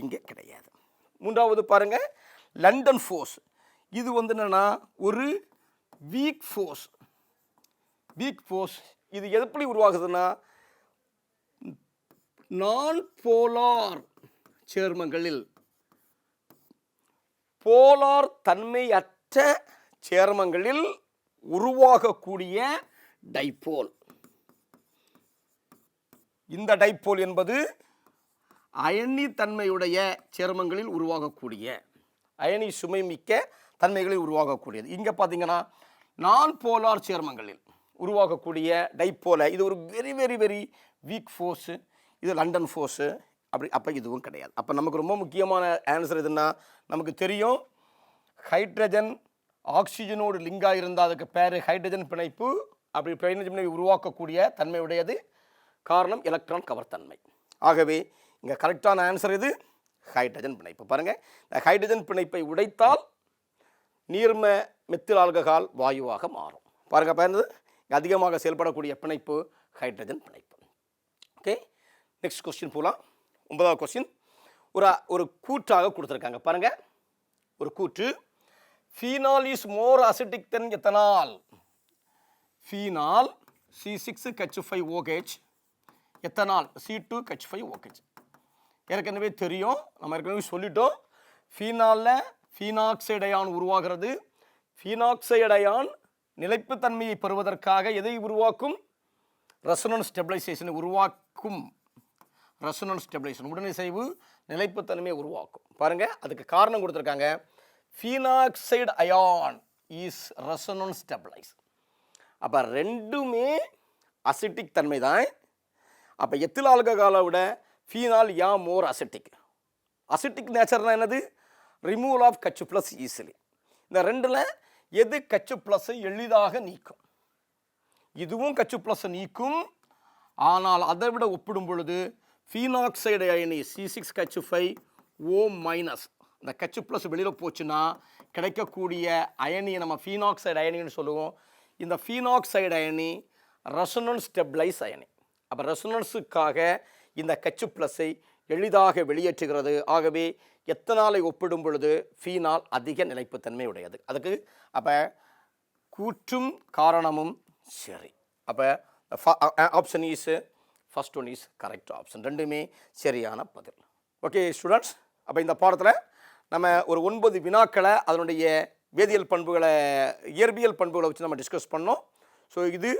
இங்கே கிடையாது. மூன்றாவது பாருங்க, லண்டன் ஃபோர்ஸ். இது வந்து என்னன்னா ஒரு வீக் ஃபோர்ஸ். இது எப்படி உருவாகுதுன்னா, நான் போலார் சேர்மங்களில் போலார் தன்மையற்ற சேர்மங்களில் உருவாகக்கூடிய டைபோல். இந்த டைபோல் என்பது அயனி தன்மையுடைய சேர்மங்களில் உருவாகக்கூடிய, அயனி சுமை மிக்க தன்மைகளில் உருவாகக்கூடியது. இங்கே பார்த்தீங்கன்னா நான் போலார் சேர்மங்களில் உருவாகக்கூடிய டைபோலை, இது ஒரு very very very weak force. இது லண்டன் ஃபோர்ஸு. அப்போ இதுவும் கிடையாது. அப்போ நமக்கு ரொம்ப முக்கியமான ஆன்சர் எதுன்னா, நமக்கு தெரியும் ஹைட்ரஜன் ஆக்சிஜனோடு லிங்காக இருந்தால் அதுக்கு பேர் ஹைட்ரஜன் பிணைப்பு. அப்படி ஹைட்ரஜன் பிணைப்பு உருவாக்கக்கூடிய தன்மையுடையது. காரணம் எலக்ட்ரான் கவர்த்தன்மை. ஆகவே இங்கே கரெக்டான ஆன்சர் இது ஹைட்ரஜன் பிணைப்பு. பாருங்கள், இந்த ஹைட்ரஜன் பிணைப்பை உடைத்தால் நீர்ம மெத்தில் ஆல்கஹால் வாயுவாக மாறும். பாருங்கள், பயனது அதிகமாக செயல்படக்கூடிய பிணைப்பு ஹைட்ரஜன் பிணைப்பு. ஓகே, நெக்ஸ்ட் கொஸ்டின் போகலாம். 9வது கொஸ்டின் ஒரு கூற்றாக கொடுத்துருக்காங்க. பாருங்கள், ஒரு கூற்று, phenol is more acetic then ethanol. Phenol C6H5OH, ethanol C2H5OH. ஏற்கனவே தெரியும், நம்ம ஏற்கனவே சொல்லிட்டோம். ஃபீனாலில் ஃபீனாக்சைடு அயான் உருவாகிறது. ஃபீனாக்சைடு அயான் நிலைப்புத்தன்மையை பெறுவதற்காக எதை உருவாக்கும்? ரெசோனன்ஸ் ஸ்டெபிலைசேஷனை உருவாக்கும். ரெசோனன்ஸ் ஸ்டெபிலைசேஷன் உடனிசைவு நிலைப்புத்தன்மையை உருவாக்கும். பாருங்க, அதுக்கு காரணம் கொடுத்துருக்காங்க. Phenoxide ion is resonance stabilise. அப்போ ரெண்டுமே அசிட்டிக் தன்மை தான். அப்போ எத்தில் ஆல்கஹாலை விட ஃபீனால் மோர் அசிட்டிக். அசிட்டிக் நேச்சர்னா என்னது? ரிமூவல் ஆஃப் கச்சு ப்ளஸ் ஈஸிலி. இந்த ரெண்டில் எது கச்சு ப்ளஸ்ஸை எளிதாக நீக்கும்? இதுவும் கச்சு ப்ளஸ்ஸை நீக்கும். ஆனால் அதை விட ஒப்பிடும் பொழுது ஃபீனாக்சைடு அயனி C6H5O-, இந்த கச்சு ப்ளஸ் வெளியில் போச்சுன்னா கிடைக்கக்கூடிய அயனியை நம்ம ஃபீனாக்சைடு அயனின்னு சொல்லுவோம். இந்த ஃபீனாக்சைடு அயனி ரெசோனன்ஸ் ஸ்டெபிலைஸ் அயனி. அப்போ ரெசோனன்ஸுக்காக இந்த கச்சு ப்ளஸ்ஸை எளிதாக வெளியேற்றுகிறது. ஆகவே எத்தனாலை ஒப்பிடும் பொழுது ஃபீனால் அதிக நிலைப்புத்தன்மை உடையது. அதுக்கு அப்போ கூற்றும் காரணமும் சரி. அப்போ option is first one is correct option. ரெண்டுமே சரியான பதில். ஓகே ஸ்டூடெண்ட்ஸ், அப்போ இந்த பாடத்தில் நம்ம ஒரு 9 வினாக்களை அதனுடைய வேதியியல் பண்புகளை, இயற்பியல் பண்புகளை வச்சு நம்ம டிஸ்கஸ் பண்ணோம். ஸோ இது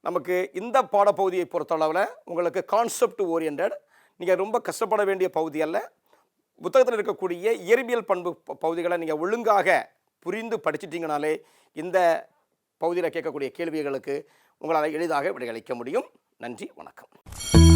நமக்கு இந்த பாடப்பகுதியை பொறுத்தளவில் உங்களுக்கு கான்செப்ட் ஓரியன்ட், நீங்கள் ரொம்ப கஷ்டப்பட வேண்டிய பகுதி அல்ல. புத்தகத்தில் இருக்கக்கூடிய இயற்பியல் பண்பு பகுதிகளை நீங்கள் ஒழுங்காக புரிந்து படிச்சிட்டிங்கனாலே இந்த பகுதியில் கேட்கக்கூடிய கேள்விகளுக்கு உங்களால் எளிதாக விடையளிக்க முடியும். நன்றி, வணக்கம்.